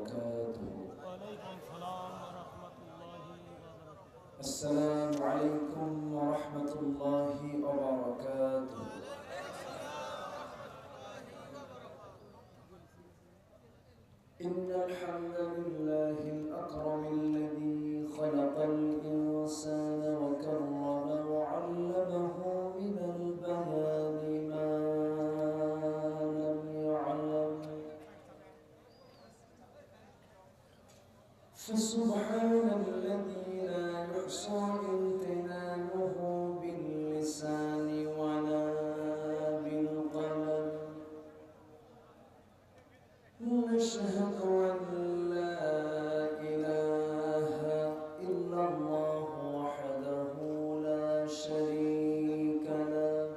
وبركاته. وعليكم السلام ورحمة الله وبركاته. السلام عليكم ورحمة الله وبركاته. إن الحمد لله الأكرم الذي خلق الإنسان وكرمه وعلمه من البيان ما لم يعلم، فسبحان الذي لا يحصى امتنانه باللسان ولا بالقلم. نشهد أن لا إله إلا الله وحده لا شريك له،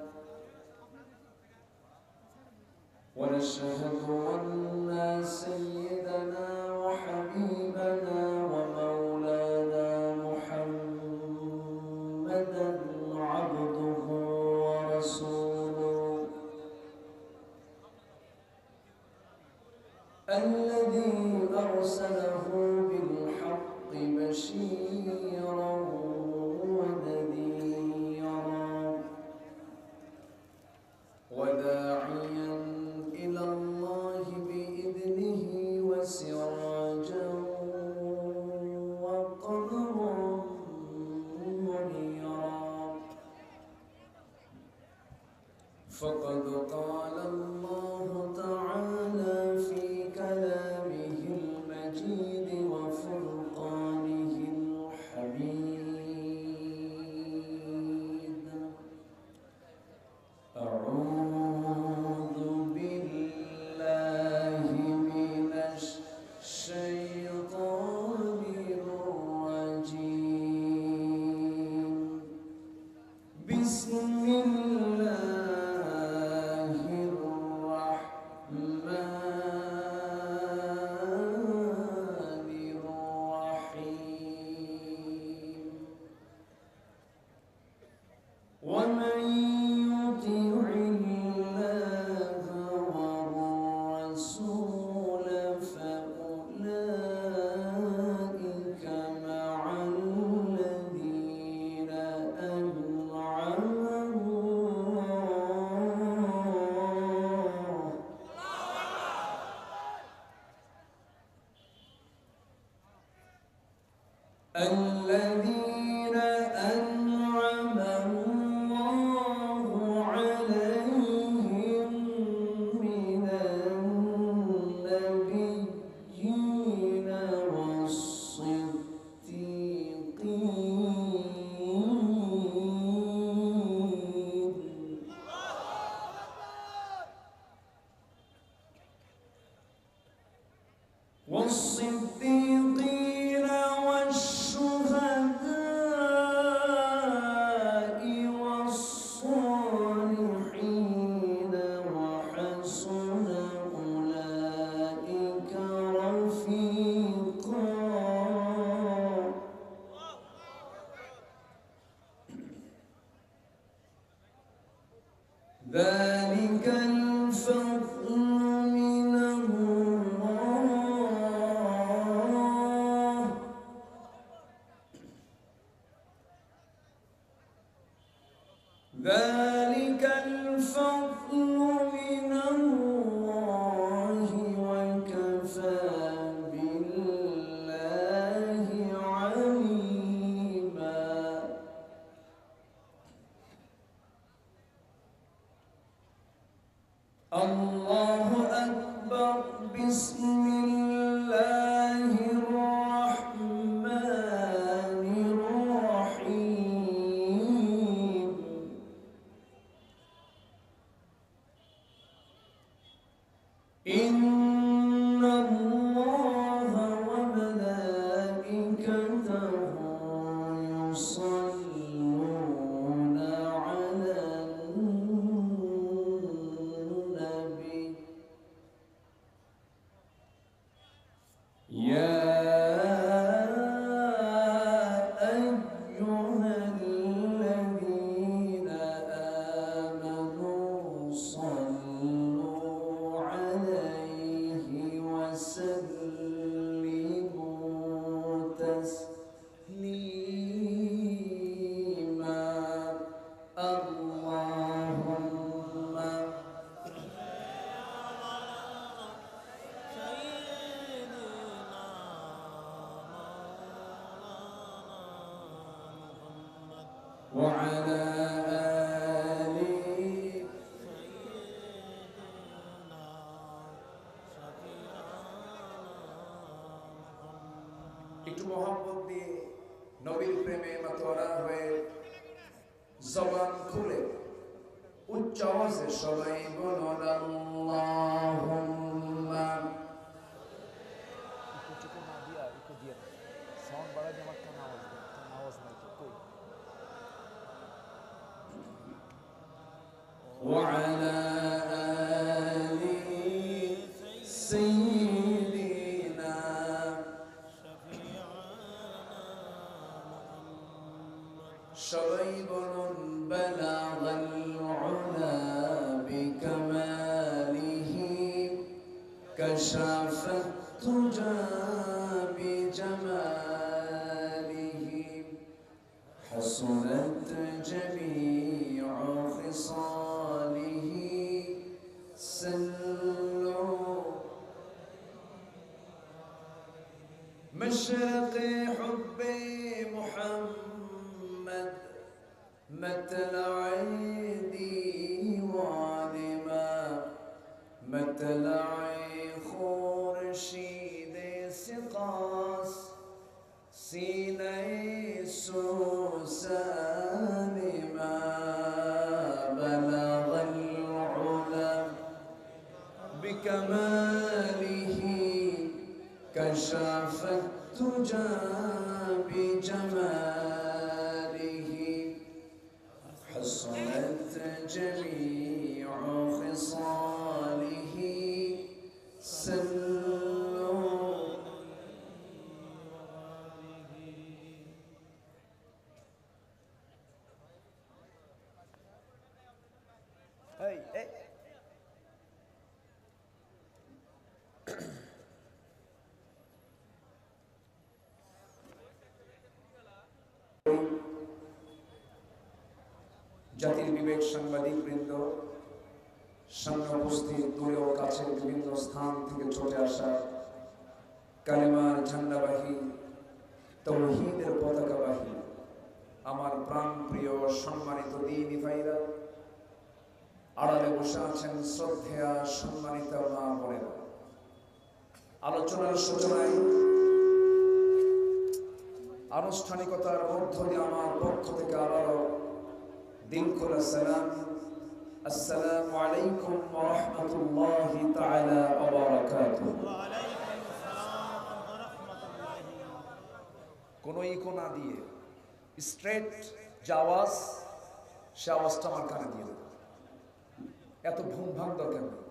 ونشهد أن سيدنا وحبيبنا ومولانا محمدا عبده ورسوله الذي أرسله بالحق بشيرا ونذيرا وداعيا إلى الله بإذنه وسراجا وقمرا منيرا. فقد قال الله تعالى في كلامه المجيد وفرقانه الحميد: أعوذ بالله من الشيطان الرجيم. بسم الله الرحمن الرحيم. ومن يطع الله والرسول فأولئك مع الذين أنعم الله عليهم من النبيين والصديقين والشهداء والصالحين وحسن أولئك رفيقا. ذلك الفضل من الله، ذلك الفضل من الله وكفى بالله عليما. الله أكبر. بسم الله الرحمن الرحيم. إن الله وملائكته يصلون على النبي. يا أيها الذين آمنوا صلوا عليه وسلموا وعلى آل একটু মোহাম্মদ দিয়ে নবীর প্রেমে মাতোয়ারা হয়ে জবান খুলে উচ্চ আওয়াজে সবাই বলুন আল্লাহুম্মা وعلى آل سيدنا সবাই বলুন بلغ العلا بكماله كشف التجى بجماله حسنت جميع خصاله سلوا مشرق حب محمد مطلع ديوانما مطلع خورشید سقاس سینه سوسن ما بلغ العلا بكماله كشف التجى بجماله حصلت جميع خصاله سلوا এই এই জাতির বিবেক সাংবাদিক বৃন্দ, সামনে উপস্থিত দূরে ও কাছের বিভিন্ন স্থান থেকে ছুটে আসা কালেমার ঝান্ডাবাহী তৌহিদের পতাকাবাহী আমার প্রাণ প্রিয় সম্মানিত দ্বীনি ভাইরা, আড়ালে বসে আছেন শ্রদ্ধেয়া সম্মানিত মা বোনেরা। আলোচনার সূচনায় আনুষ্ঠানিকতার মধ্য দিয়ে আমার পক্ষ থেকে আবারও দিল খোলা সালাম, আসসালামু আলাইকুম ওয়া রাহমাতুল্লাহি তাআলা ওয়া বারাকাতুহু। কোনো ইকো না দিয়ে স্ট্রেট যে আওয়াজ, সে আওয়াজটা আমার কানে দিয়ে দেবে, এত ভুম ভাঙ দরকার নেই।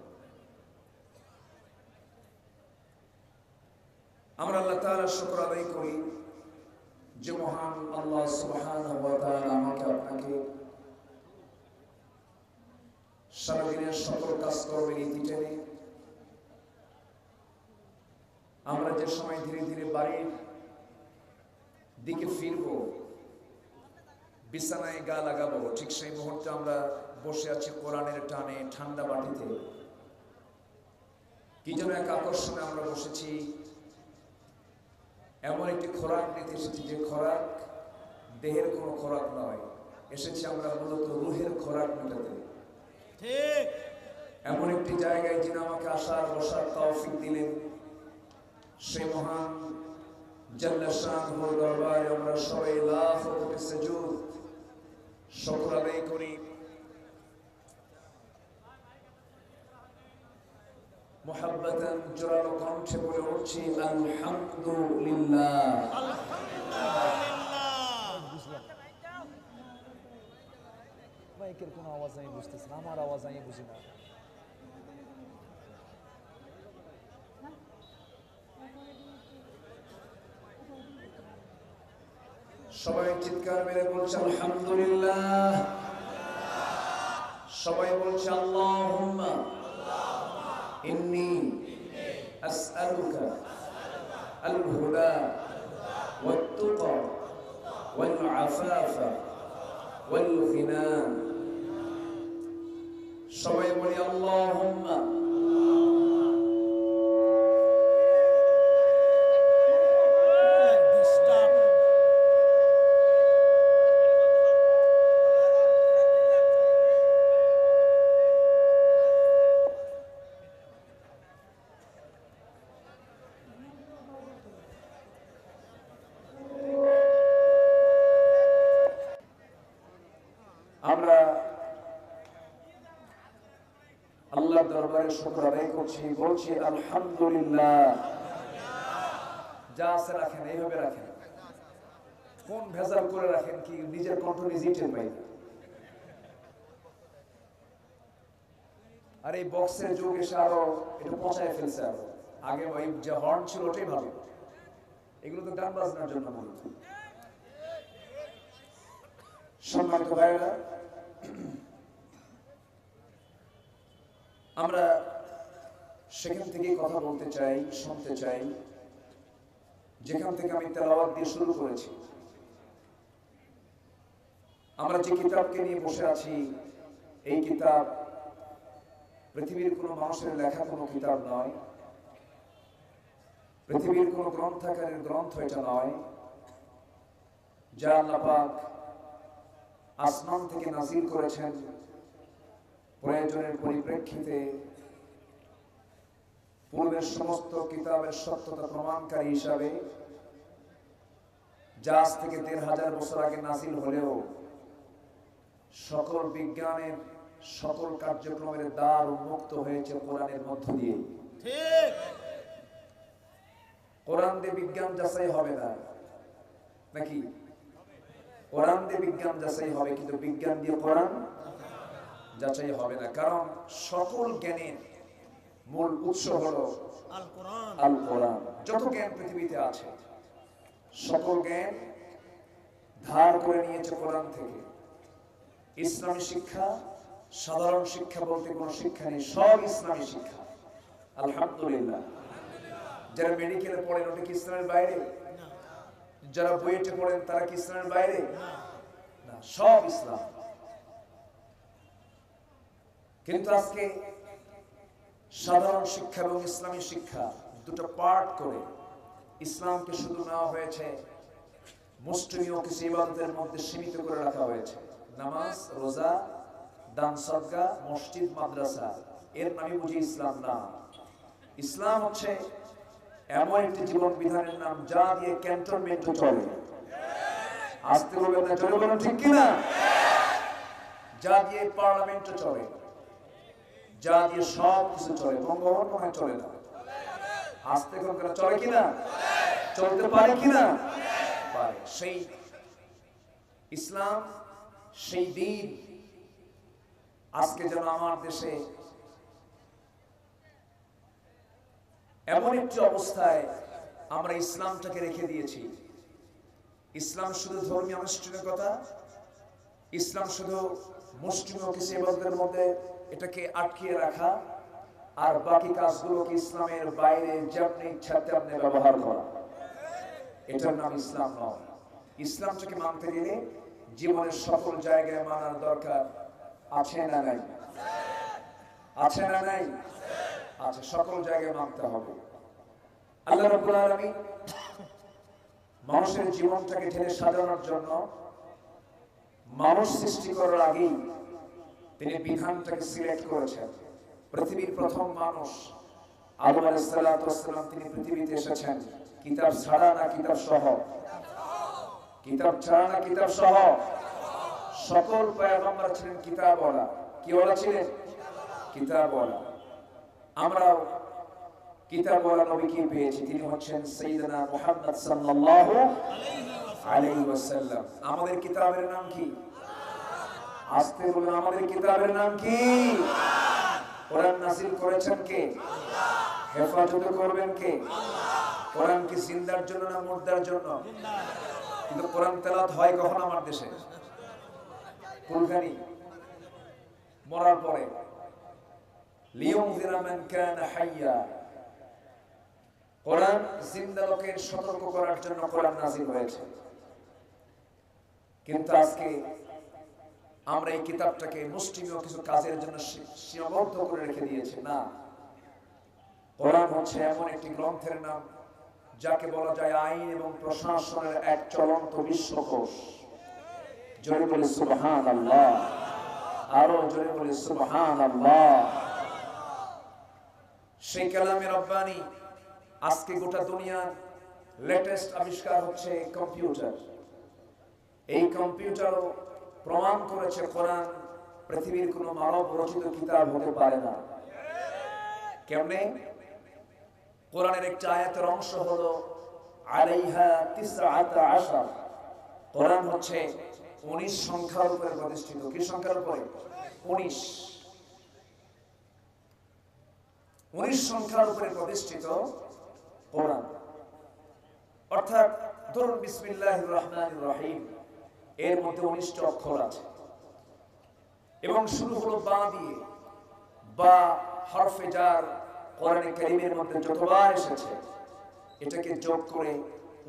আমরা আল্লাহ তাআলার শুকর আদায় করি যে মহান আল্লাহ সুবহানাহু ওয়া তাআলা আমাকে আপনাকে সারাদিনের সকল কাজকর্মের ইতি টেনে আমরা যে সময় ধীরে ধীরে বাড়ির দিকে ফিরবো, বিছানায় গা লাগাবো, ঠিক সেই মুহূর্তে আমরা বসে আছি কোরআনের টানে ঠান্ডা মাটিতে। কি যেন এক আকর্ষণে আমরা বসেছি, এমন একটি খোরাক নিতে এসেছি যে খোরাক দেহের কোনো খোরাক নয়, এসেছি আমরা মূলত রুহের খোরাক মেটাতে। ঠিক এমন একটি জায়গায় যিনি আমাকে আসার বসার তৌফিক দিলেন, সেই মহান জাল্লা শানুর দরবারে আমরা সবাই লাখ কোটি সুজুদ শুকর আদায় করি। মুহাব্বাতান জোরালো কণ্ঠে বলে উঠছি আলহামদুলিল্লাহ। মাইকের কোনো আওয়াজ আমি বুঝতেছি না, আমার আওয়াজ আমি বুঝি না। সবাই চিৎকার মেরে বলছে আলহামদুলিল্লাহ। সবাই বলছে আল্লাহুম্মা ইন্নী আসআলুকা আল হুদা ওয়াত তুকা ওয়াল আফাফা ওয়াল গিনা। সবাই বলি আল্লাহুম্মা দরবারে শুকর আদায় করছি, বলছি আলহামদুলিল্লাহ। যা আছে রাখেন, এইভাবে রাখেন। কোন ভেজাল করে রাখেন কি নিজের কণ্ঠ নিজেই টের পাই না। আর এই বক্সের যুগ এসে আরো এটা পচায় ফেলছে। আরো আগে ওই যে হর্ন ছিল ওটাই ভালো, এগুলো তো গান বাজনার জন্য মূলত। সম্মানিত ভাইয়েরা, আমরা সেখান থেকে কথা বলতে চাই, শুনতে চাই যেখান থেকে আমি তেলাওয়াত দিয়ে শুরু করেছি। আমরা যে কিতাবকে নিয়ে বসে আছি, এই কিতাব পৃথিবীর কোনো মানুষের লেখা কোনো কিতাব নয়, পৃথিবীর কোনো গ্রন্থাগারের গ্রন্থ এটা নয়, যা আল্লাহ পাক আসমান থেকে নাজিল করেছেন প্রয়োজনের পরিপ্রেক্ষিতে পূর্বের সমস্ত কিতাবের সত্যতা প্রমাণকারী হিসাবে, যা আজ থেকে ১৫০০ বছর আগে নাজিল হলেও সকল বিজ্ঞানের সকল কার্যক্রমের দ্বার উন্মুক্ত হয়েছে কোরআনের মধ্য দিয়ে। ঠিক। কোরআন দিয়ে বিজ্ঞান যাচাই হবে না নাকি? কোরআন দিয়ে বিজ্ঞান যাচাই হবে, কিন্তু বিজ্ঞান দিয়ে কোরআন যাচাই হবে না। কারণ সকল জ্ঞানের মূল উৎস হলো আল কোরআন। আল কোরআন। যত জ্ঞান পৃথিবীতে আছে সকল জ্ঞান ধার করে নিয়েছে কোরআন থেকে। ইসলামী শিক্ষা, সাধারণ শিক্ষা বলতে কোনো শিক্ষা নেই, সব ইসলামী শিক্ষা। আলহামদুলিল্লাহ। যারা মেডিকেলে পড়েন ওটা কি ইসলামের বাইরে? যারা বুয়েটে পড়েন তারা কি ইসলামের বাইরে? না, সব ইসলাম। কিন্তু আজকে সাধারণ শিক্ষা এবং ইসলামী শিক্ষা দুটো পার্ট করে ইসলামকে শুধু নেওয়া হয়েছে মুষ্টিমেয় কিছু ইবাদতের মধ্যে সীমিত করে রাখা হয়েছে। নামাজ, রোজা, দান সদকা, মসজিদ, মাদ্রাসা, এর নামই বুঝি ইসলাম না। ইসলাম হচ্ছে এমন একটি জীবন বিধানের নাম যা দিয়ে ক্যান্টনমেন্টও চলে। আসতে বলবেন না, চলে বলেন ঠিক কিনা? যা দিয়ে পার্লামেন্টও চলে, যা দিয়ে সব কিছু চলে। বঙ্গভবন মনে চলে না, আসতে করে চলে কিনা? চলতে পারে কিনা? পারে। সেই ইসলাম, সেই দিন আজকে যেন আমার দেশে এমন একটি অবস্থায় আমরা ইসলামটাকে রেখে দিয়েছি। ইসলাম শুধু ধর্মীয় আনুষ্ঠানিকতা, ইসলাম শুধু মুসলিম কিছু ইবাদতের মধ্যে এটাকে আটকিয়ে রাখা, আর বাকি কাজগুলোকে ইসলামের বাইরে যেমনি ইচ্ছা তেমনি ব্যবহার করা, এটার নাম ইসলাম নয়। ইসলামটাকে মানতে গেলে জীবনের সকল জায়গায় মানার দরকার আছে না নাই? আছে না নাই? আছে। সকল জায়গায় মানতে হবে। আল্লাহ রাব্বুল আলামিন মানুষের জীবনটাকে ঢেলে সাজানোর জন্য মানুষ সৃষ্টি করার আগেই তিনি বিধানটাকে সিলেক্ট করেছেন। পৃথিবীর প্রথম মানুষ আদম আলাইহিস সালাতু ওয়াস সালাম, তিনি পৃথিবীতে এসেছেন কিতাব ছাড়া না কিতাব সহ? কিতাব ছাড়া না কিতাব সহ? সকল পয়গম্বর ছিলেন কিতাবওয়ালা। কি ওয়ালা ছিলেন? কিতাবওয়ালা। আমরাও কিতাবওয়ালা নবীকে পেয়েছি, তিনি হচ্ছেন সাইয়্যিদুনা মুহাম্মদ সাল্লাল্লাহু আলাইহি ওয়াসাল্লাম। আমাদের কিতাবের নাম কি? আসতে বলুন, আমাদের কিতাবের নাম কি? কোরআন নাযিল করেছেন কে? আল্লাহ। হেফাজত করবেন কে? আল্লাহ। কোরআন কি জিন্দার জন্য না মুর্দার জন্য? কিন্তু কোরআন তেলাওয়াত হয় কখন আমার দেশে? কুলখানি মরার পরে। লিয়ুনযিরা মান কানা হাইয়া, কোরআন জিন্দা লোকের সতর্ক করার জন্য কোরআন নাযিল হয়েছে। কিন্তু আজকে আমরা এই কিতাবটাকে মুষ্টিমেয় কিছু কাজের জন্য সীমাবদ্ধ করে রেখে দিয়েছি। না, কোরআন হচ্ছে এমন একটি গ্রন্থের নাম যাকে বলা যায় আইন এবং প্রশাসনের এক চলন্ত বিশ্বকোষ। জোরে বলে সুবহানাল্লাহ। আরো জোরে বলে সুবহানাল্লাহ। সেই কালামে রব্বানি। আজকে গোটা দুনিয়ার লেটেস্ট আবিষ্কার হচ্ছে কম্পিউটার। এই কম্পিউটারও প্রমাণ করেছে কোরআন পৃথিবীর কোনো মানব রচিত কিতাব হতে পারে না। কেমনে? কোরআনের একটা আয়াতের অংশ হলো আলাইহা 19। কোরআন হচ্ছে 19 সংখ্যার উপরে প্রতিষ্ঠিত। কি সংখ্যার উপরে? 19 সংখ্যার উপরে প্রতিষ্ঠিত কোরআন। অর্থাৎ ধরুন বিসমিল্লাহির রহমানির রহিম, এর মধ্যে 19টা অক্ষর আছে এবং শুরু হলো বা দিয়ে। বা হরফে জার কোরআনে কারীমের মধ্যে যতবার এসেছে এটাকে যোগ করে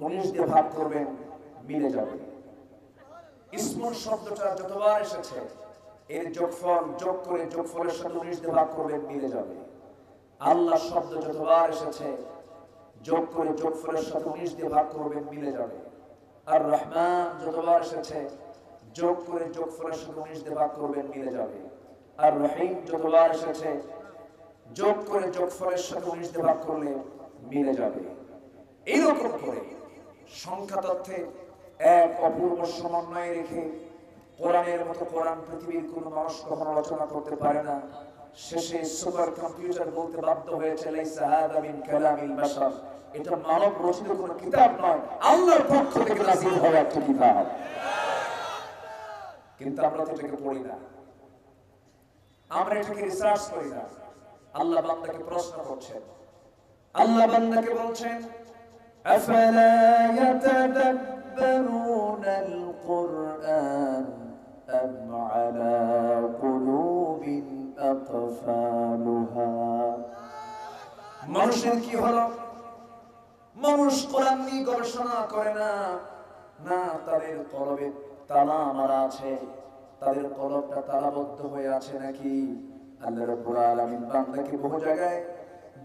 19 দিয়ে ভাগ করবেন, মিলে যাবে। ইসমুন শব্দটা যতবার এসেছে এর যোগফল যোগ করে যোগফলের সাথে 19 দিয়ে ভাগ করবেন, মিলে যাবে। আল্লাহ শব্দ যতবার এসেছে যোগ করে যোগফলের সাথে 19 দিয়ে ভাগ করবেন, মিলে যাবে। আর রহমান যতবার এসেছে যোগ করে যোগফলের সাথে 19 দিয়ে ভাগ করবেন, মিলে যাবে। আর রহিম যতবার এসেছে যোগ করে যোগফলের সাথে 19 দিয়ে ভাগ করলে মিলে যাবে। এইরকম করে সংখ্যা তথ্যে এক অপূর্ব সমন্বয় রেখে কোরআনের মতো কোরআন পৃথিবীর কোনো মানুষ কখনো রচনা করতে পারে না। শেষে সুপার কম্পিউটার বলতে বাধ্য হয়েছে লাইসা হাদা মিন কালামিল বাশার, এটা মানব রচিত কোনো কিতাব নয়, আল্লাহর পক্ষ থেকে নাযিল হওয়া একটা কিতাব। কিন্তু আমরা তো এটাকে পড়ি না, আমরা এটাকে রিসার্চ করি না। আল্লাহ বান্দাকে প্রশ্ন করছেন, আল্লাহ বান্দাকে বলছেন আফালা ইয়াতাদাব্বারুনাল কুরআন আম আলা কুলুবিন আকফালুহা। মানুষের কি হলো? মানুষ কোরআন নিয়ে গবেষণা করে না, না তাদের কলবে তালা মারা আছে, তাদের কলবটা তালাবদ্ধ হয়ে আছে নাকি? আল্লাহ রাব্বুল আলামিন বান্দাকে বহু জায়গায়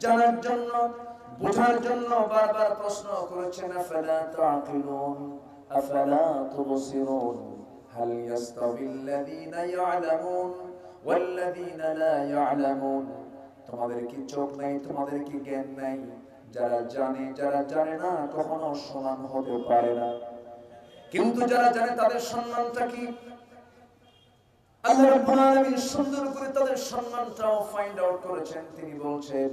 জানার জন্য, বোঝার জন্য বারবার প্রশ্ন করেছেন, আফালা তাআকিলুন আফালা তুবসিরুন হাল ইয়াস্তাবিল্লাযীনা ইয়ালামুন ওয়াল্লাযীনা লা ইয়ালামুন। তোমাদের কি চোখ নাই, তোমাদের কি জ্ঞান নাই? যারা জানে যারা জানে না কখনো সমান হতে পারে না। কিন্তু যারা জানে তাদের সম্মানটা কি? আল্লাহ রাব্বুল আলামিন সুন্দর করে তাদের সম্মানটাও ফাইন্ড আউট করেছেন। তিনি বলছেন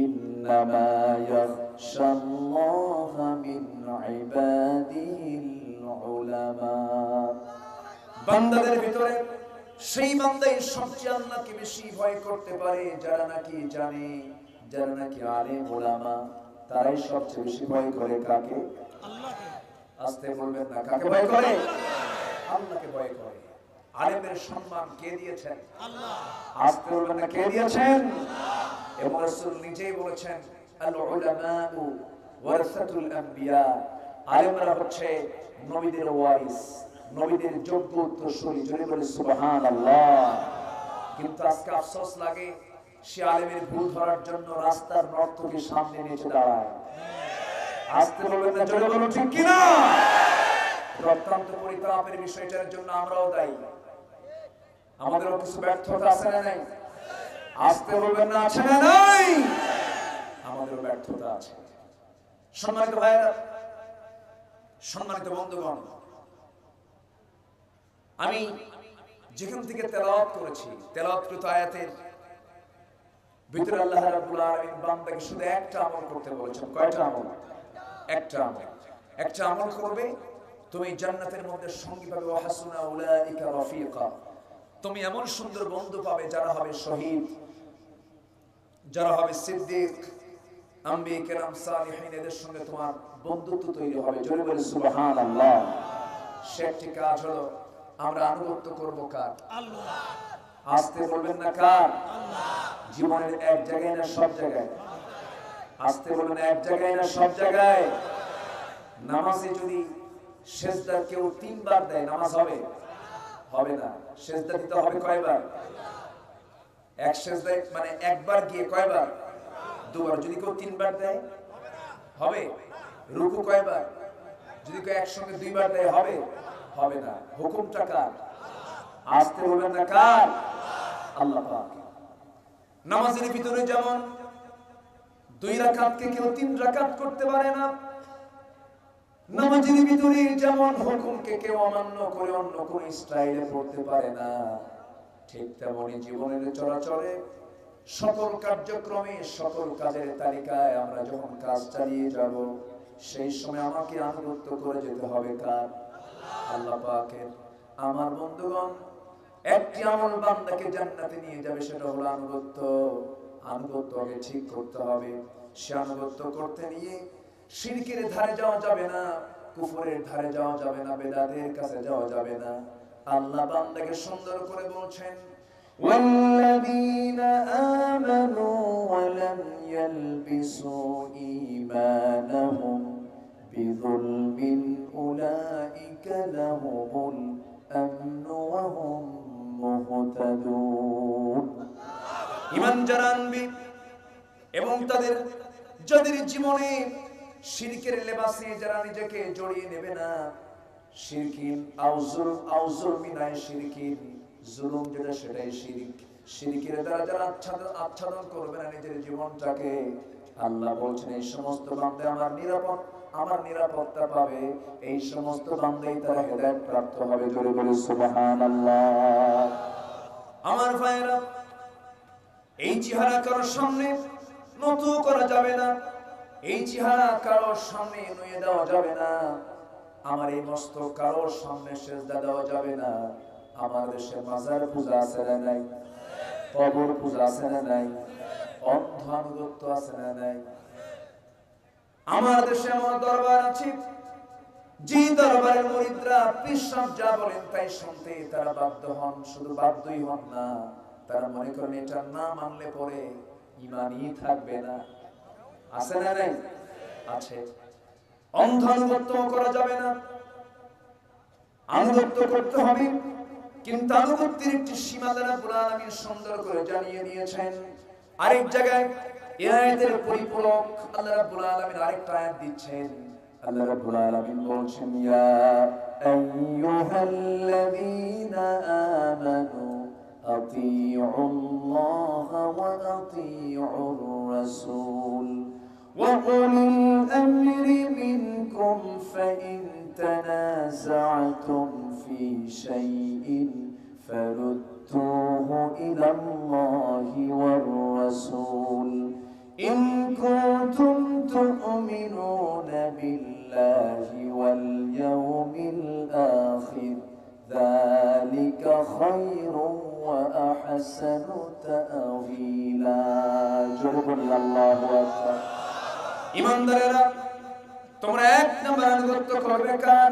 ইন্নামা ইয়াখশাল্লাহা মিন ইবাদিহিল উলামা। বান্দাদের ভিতরে সেই বান্দাই সবচেয়ে আল্লাহকে বেশি ভয় করতে পারে যারা নাকি জানে, যারা নাকি আলেম উলামা, তারাই সবচেয়ে বেশি ভয় করে কাকে? আল্লাহকে। আস্তে বলবেন না, কাকে ভয় করে? আল্লাহকে ভয় করে। আলেমের সম্মান কে দিয়েছেন? আল্লাহ। আস্তে বলবেন না, কে দিয়েছেন? আল্লাহ। এবং রাসূল নিজেই বলেছেন আল উলামাউ ওয়ারাসাতুল আম্বিয়া, আলেমরা হচ্ছে নবীদের ওয়ারিস, নবীদের যোগ্য উত্তরসূরি। জোরে বলে সুবহানাল্লাহ। কিন্তু আজকে আফসোস লাগে, সে আলেমের ভুল ধরার জন্য রাস্তার নর্তকী সামনে নিচে দাঁড়ায়। আস্তে বলবেন না, জোরে বলুন ঠিক কিনা? অত্যন্ত পরিতাপের বিষয়টার জন্য আমরাও দায়ী। আমাদেরও কিছু ব্যর্থতা আছে না নাই? আস্তে বলবেন না, আছে না নাই? আমাদেরও ব্যর্থতা আছে। সম্মানিত ভাইরা, সম্মানিত বন্ধুগণ, আমি যেখান থেকে তেলাওয়াত করেছি, তেলাওয়াতকৃত আয়াতের ভিতরে আল্লাহ রাব্বুল আলামিন বান্দাকে শুধু একটা আমল করতে বলেছেন। কয়টা আমল? একটা আমল। একটা আমল করবে, তুমি জান্নাতের মধ্যে সঙ্গী পাবে, ওয়া হাসুনা উলাইকা রাফিকা। তুমি এমন সুন্দর বন্ধু পাবে যারা হবে শহীদ, যারা হবে সিদ্দিক, আম্বিয়া কেরাম, সালিহিন, এদের সঙ্গে তোমার বন্ধুত্ব তৈরি হবে। জোরে বলে সুবহানাল্লাহ। সে একটি কাজ হলো, আমরা আনুগত্য করব কার? আল্লাহ। আস্তে বলবেন না, কার? আল্লাহ। জীবনের এক জায়গায় না সব জায়গায়? আস্তে বলবেন, এক জায়গায় না সব জায়গায়? নামাজে যদি সেজদা কেউ 3 বার দেয়, নামাজ হবে? হবে না। সেজদা দিতে হবে কয়বার? এক সেজদায় মানে একবার গিয়ে কয়বার? 2 বার। যদি কেউ 3 বার দেয় হবে? রুকু কয়বার? যদি কেউ একসঙ্গে 2 বার দেয় হবে? হবে না। হুকুমটা কার? আস্তে বলবেন না, কার? আল্লাহ পাক। নামাজের ভিতরে যেমন 2 রাকাতকে কেউ 3 রাকাত করতে পারে না, নামাজের ভিতরে যেমন হুকুমকে কেউ অমান্য করে অন্য কোন স্টাইলে পড়তে পারে না, ঠিক তেমনি জীবনের চলাচলে সকল কার্যক্রমে সকল কাজের তালিকায় আমরা যখন কাজ চালিয়ে যাব, সেই সময় আমাকে আনুগত্য করে যেতে হবে কার? আল্লাহ পাকের। আমার বন্ধুগণ, একটি আমল বান্দাকে জান্নাতে নিয়ে যাবে, সেটা হলো আনুগত্য। আনুগত্য আগে ঠিক করতে হবে। সে আনুগত্য করতে নিয়ে শিরকের ধারে যাওয়া যাবে না, কুফরের ধারে যাওয়া যাবে না, বেদাতের কাছে যাওয়া যাবে না। আল্লাহ বান্দাকে সুন্দর করে বলছেন, ওয়াল্লাযীনা আমানু ওয়া লাম ইয়ালবিসু ঈমানাহুম বিযুলমিন উলাইকা লাহুমুল আমনু ওয়া হুম মুহতাদুন। ঈমান যারা আনবে এবং যাদের জীবনে শিরকের লেবাসে যারা নিজেকে জড়িয়ে নেবে না, শিরকিন আউযুল মিনাই শিরকিন, জুলুম যেটা সেটাই শিরক। শিরকের দ্বারা যারা আচ্ছাদন করবে না নিজের জীবনটাকে, আল্লাহ বলছেন এই সমস্ত বান্দা আমার নিরাপত্তা পাবে। এই সমস্ত বান্দাই তারা হেদায়েত প্রাপ্ত হবে। জোরে বলে সুবহানাল্লাহ। আমার ভাইরা, এই চেহারা কারোর সামনে নত করা যাবে না, এই চেহারা কারোর সামনে নুয়ে দেওয়া যাবে না, আমার এই মস্তক কারোর সামনে সেজদা দেওয়া যাবে না। আমার দেশে মাজার পূজা আছে না নাই? কবর পূজা আছে না নাই? অন্ধ আনুগত্য আছে না নাই? আমার দেশে আমার দরবার আছে, যে দরবারের মুরিদরা পীর যা বলেন তাই শুনতে তারা বাধ্য হন। শুধু বাধ্যই হন না, তারা মনে করেন এটা না মানলে পরে ঈমানই থাকবে না। আছে না নাই? আছে। অন্ধ আনুগত্য করা যাবে না, আনুগত্য করতে হবে। কিন্তু আনুগত্যের একটি সীমা আল্লাহ রাব্বুল আলামিন সুন্দর করে জানিয়ে দিয়েছেন। আরেক জায়গায় এই আয়াতের পরিপূরক আল্লাহ রাব্বুল আলামিন আরেকটা আয়াত দিচ্ছেন। আল্লাহ রাব্বুল আলামিন বলছেন, ইয়া আইয়ুহাল্লাযীনা আমানু আতিউল্লাহা ওয়া আতিউর রাসূল ওয়া উলিল আমরি মিনকুম ফাইন তানাযা'তুম ফি শাইইন ফারুদ্দুহু ইলাল্লাহি ওয়ার রাসূল ইন কুনতুম তু'মিনুনা বিল্লাহি ওয়াল ইয়াউমিল আখির যালিকা খায়রুন ওয়া আহসানু তা'ওয়িলা। আল্লাহু আকবার। ঈমানদারেরা, তোমরা এক নম্বর আনুগত্য করবে কার?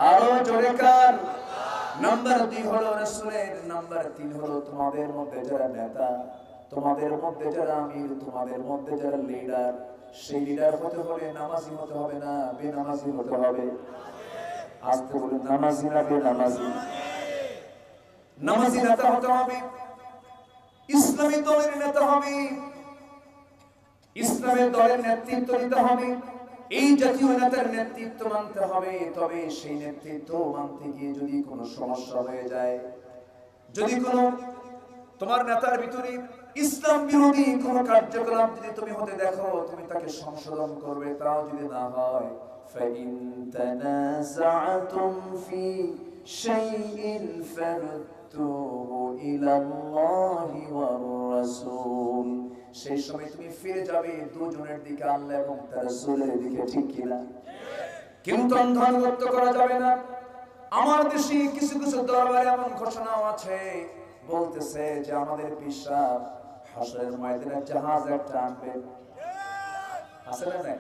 আরো জোরে কার? নাম্বার 2 হলো রাসূলের, নাম্বার 3 হলো তোমাদের মধ্যে যারা নেতা, তোমাদের মধ্যে যারা আমির, তোমাদের মধ্যে যারা লিডার, সেই লিডার হতে হলে নামাজি হতে হবে না বেনামাজি হতে হবে। আস্তে বলুন, নামাজি না বেনামাজি? নামাজি নেতা হতে হবে, ইসলামী দলের নেতা হবে, ইসলামের দলের নেতৃত্ব নিতে হবে, এই জাতীয় নেতার নেতৃত্ব মানতে হবে। তবে সেই নেতৃত্ব মানতে গিয়ে যদি কোনো সমস্যা হয়ে যায়, যদি কোনো তোমার নেতার ভিতরে ইসলাম বিরোধী কোনো কার্যকলাপ যদি তুমি হতে দেখো, তুমি তাকে সংশোধন করবে। তাও যদি না হয়, ফাইন তানাযা'তুম ফি শাইইন ফারুদ্দুহু ইলাল্লাহি ওয়ার রাসূল, সেই সময় তুমি ফিরে যাবে দুজনের দিকে, আল্লাহ এবং তার রাসূলের দিকে। ঠিক কিনা? কিন্তু অন্ধ আনুগত্য করা যাবে না। আমার দেশে কিছু কিছু দরবারে এমন ঘোষণাও আছে, বলতেছে যে আমাদের পীর সাহেব হাশরের ময়দানে জাহাজ একটা আনবেন। আছে না নাই?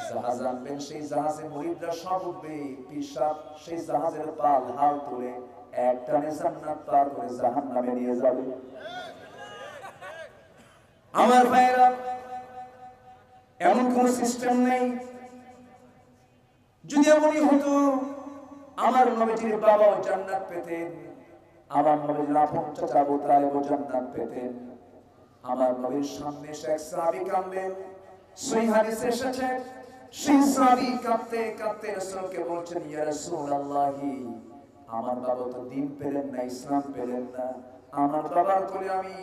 জাহাজ আনবেন, সেই জাহাজে মুরিদরা সব উঠবে, পীর সাহেব সেই জাহাজের পাল হাল তুলে একটানে জান্নাত পার করে জাহান্নামে নিয়ে যাবে। আমার ভাইরা, এমন কোন সিস্টেম নেই। যদি এমনই হতো, আমার নবীজির বাবাও জান্নাত পেতেন, আমার নবীর আপন চাচা আবু তালেবও জান্নাত পেতেন। আমার নবীর সামনে এক সাহাবী কাঁদলেন, সহিহ হাদিসে এসেছে, সেই সাহাবী কাঁদতে কাঁদতে রাসূলকে বলছেন, ইয়া রাসূলুল্লাহি, আমার বাবা তো দ্বীন পেলেন না, ইসলাম পেলেন না। আমার বাবার কোলে আমি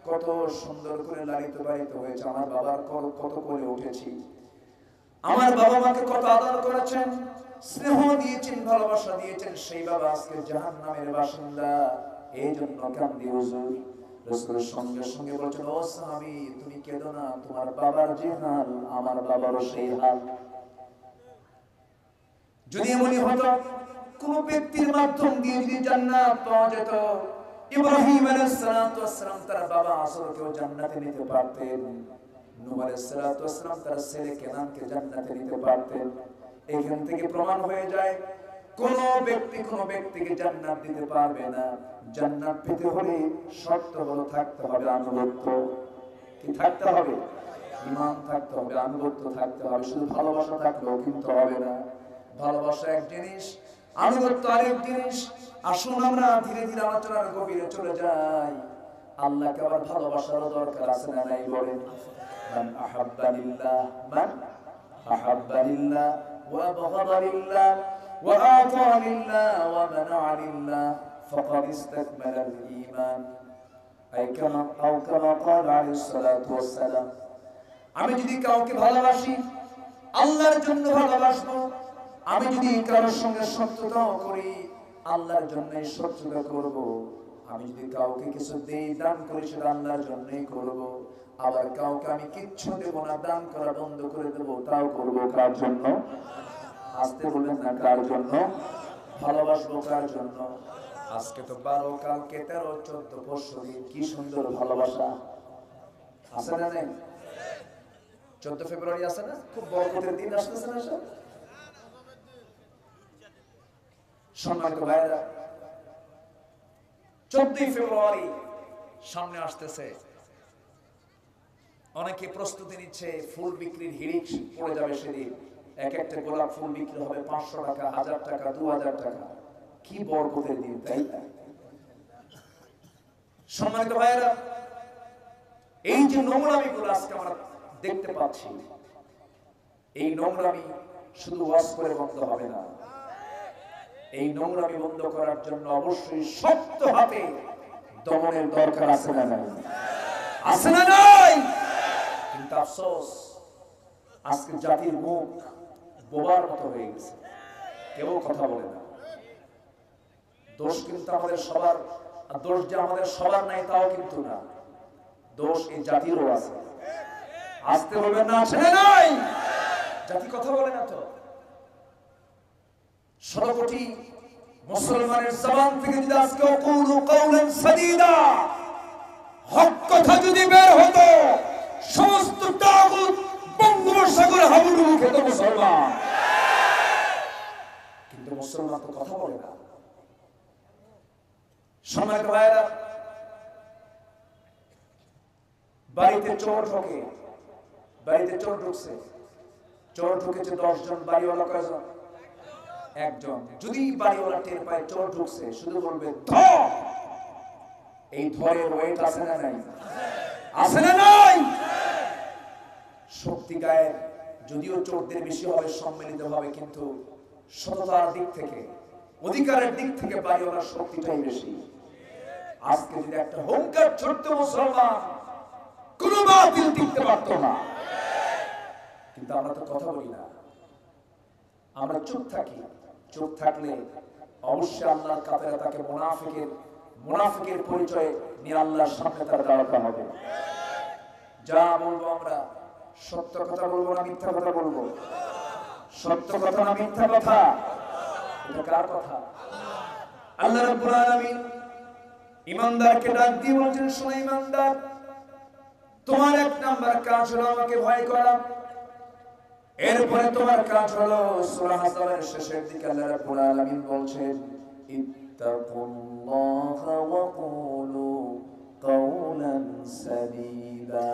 কত সুন্দর করে লালিত পালিত হয়েছে, আমার বাবার কত কোলে উঠেছি, আমার বাবা মাকে কত আদর করেছেন, স্নেহ দিয়েছেন, ভালোবাসা দিয়েছেন, সেই বাবা আজকে জাহান্নামের বাসিন্দা। এই জন্য কান্দি হুজুর। রাসূল সঙ্গে সঙ্গে বলছেন, ও সাহাবী তুমি কেঁদো না, তোমার বাবার যে হাল আমার বাবারও সেই হাল। যদি এমনই হতো কোন ব্যক্তির মাধ্যম দিয়ে যদি জান্নাত পাওয়া যেত, ইব্রাহিম আলাইহিস সালাতু ওয়াস সালাম তার বাবা আসরকেও জান্নাতে নিতে পারতেন, নূহ আলাইহিস সালাতু ওয়াস সালাম তার ছেলে কেনানকে জান্নাতে নিতে পারতেন। এখান থেকে প্রমাণ হয়ে যায় কোন ব্যক্তিকে জান্নাত দিতে পারবে না। জান্নাত পেতে হলে শর্ত হলো থাকতে হবে আনুগত্য। কি থাকতে হবে? ঈমান থাকতে হবে, আনুগত্য থাকতে হবে। শুধু ভালোবাসা থাকলেও কিন্তু হবে না। ভালোবাসা এক জিনিস, আনুগত্য আরেক জিনিস। আসুন আমরা ধীরে ধীরে আলোচনার গভীরে চলে যাই। আল্লাহকে আবার ভালোবাসারও দরকার আছে না নাই বলেন? মান আহাব্বা লিল্লাহ, মান আহাব্বা লিল্লাহ ওয়া বাগাদা লিল্লাহ ওয়া আতা লিল্লাহ ওয়া মানা'a লিল্লাহ ফাকাদ ইসতাকমালা আল-ঈমান। কামা ক্বালা আলাইহিস সালাতু ওয়াস সালাম। আমি যদি কাউকে ভালোবাসি, আল্লাহর জন্য ভালোবাসবো। আমি যদি কারোর সঙ্গে শত্রুতাও করি, আল্লাহর জন্যই শত্রুতা করব। আমি যদি কাউকে কিছু দেই, দান করি, সেটা আল্লাহর জন্যই করব। আবার কাউকে আমি কিচ্ছু দেব না, দান করা বন্ধ করে দেব, তাও করব কার জন্য? আসতে বললেন না, কার জন্য? ভালোবাসবো কার জন্য? আজকে তো 12, কালকে 13, 14, 15 দিন, কি সুন্দর ভালোবাসা আছে না নেই? 14 ফেব্রুয়ারি আছে না, খুব বরকতের দিন আসতেছে না সব। সম্মানিত ভাইরা, 14 ফেব্রুয়ারি সামনে আসতেছে। অনেকে প্রস্তুতি নিচ্ছে, ফুল বিক্রির হিড়িক পড়ে যাবে সেদিন। এক একটা গোলাপ ফুল বিক্রি হবে 500 টাকা, 1000 টাকা, 2000 টাকা। কি বরকতের দিন, তাই না? সম্মানিত ভাইরা, এই যে নোংরামিগুলো আজকে আমরা দেখতে পাচ্ছি, এই নোংরামি শুধু ওয়াজ করে বন্ধ হবে না। এই নোংরামি বন্ধ করার জন্য অবশ্যই শক্ত হাতে দমনের দরকার আছে না নাই? আছে না নাই? কিন্তু আফসোস, আজকে জাতির মুখ বোবার মতো হয়ে গেছে, কেউ কথা বলে না। দোষ কিন্তু আমাদের সবার, দোষ যে আমাদের সবার নাই তাও কিন্তু না, দোষ এই জাতিরও আছে। আসতে বলবেন না, আছে না নাই? জাতি কথা বলে না তো। ১৭ কোটি মুসলমানের জবান থেকে যদি আজকে ওয়াকুলু কাওলান সাদীদা, হক কথা যদি বের হতো, সমস্ত তাগুত বঙ্গোপসাগর হাবুডুবু খেত মুসলমান। কিন্তু মুসলমান তো কথা বলে না। সম্মানিত ভাইরা, বাড়িতে চোর ঢোকে, বাড়িতে চোর ঢুকছে, চোর ঢুকেছে 10 জন, বাড়িওয়ালা কয়জন? একজন। যদি বাড়িওয়ালা টের পায় চোর ঢুকছে, শুধু বলবে ধর। এই ধরের ওয়েট আছে না নাই? আছে না নাই? শক্তি গায়ের যদিও চোরদের বেশি হবে সম্মিলিত হবে, কিন্তু সততার দিক থেকে, অধিকারের দিক থেকে বাড়িওয়ালার শক্তিটাই বেশি। আজকে যদি একটা হুঙ্কার ছোট্ট মুসলমান, কোন বাতিল টিকতে পারতো না। কিন্তু আমরা তো কথা বলি না, আমরা চুপ থাকি। চুপ থাকলে অবশ্যই আল্লাহর কাতারে তাকে মুনাফিকের পরিচয় নিয়ে আল্লাহর সামনে তার দাঁড়াতে হবে। যা বলবো আমরা সত্য কথা বলবো না মিথ্যা কথা বলবো? সত্য কথা না মিথ্যা কথা? এটা কার কথা? আল্লাহ রাব্বুল আলামিন ঈমানদারকে ডাক দিয়ে বলেছেন, শোনো ঈমানদার, তোমার 1 নাম্বার কাজ হলো আমাকে ভয় করা। এরপরে তোমার কাজ হলো, সূরা হাসরের শেষের দিকে আল্লাহ রাব্বুল আলামিন বলছেন, ইত্তাকুল্লাহা ওয়া কুলু কাওলান সাদীদা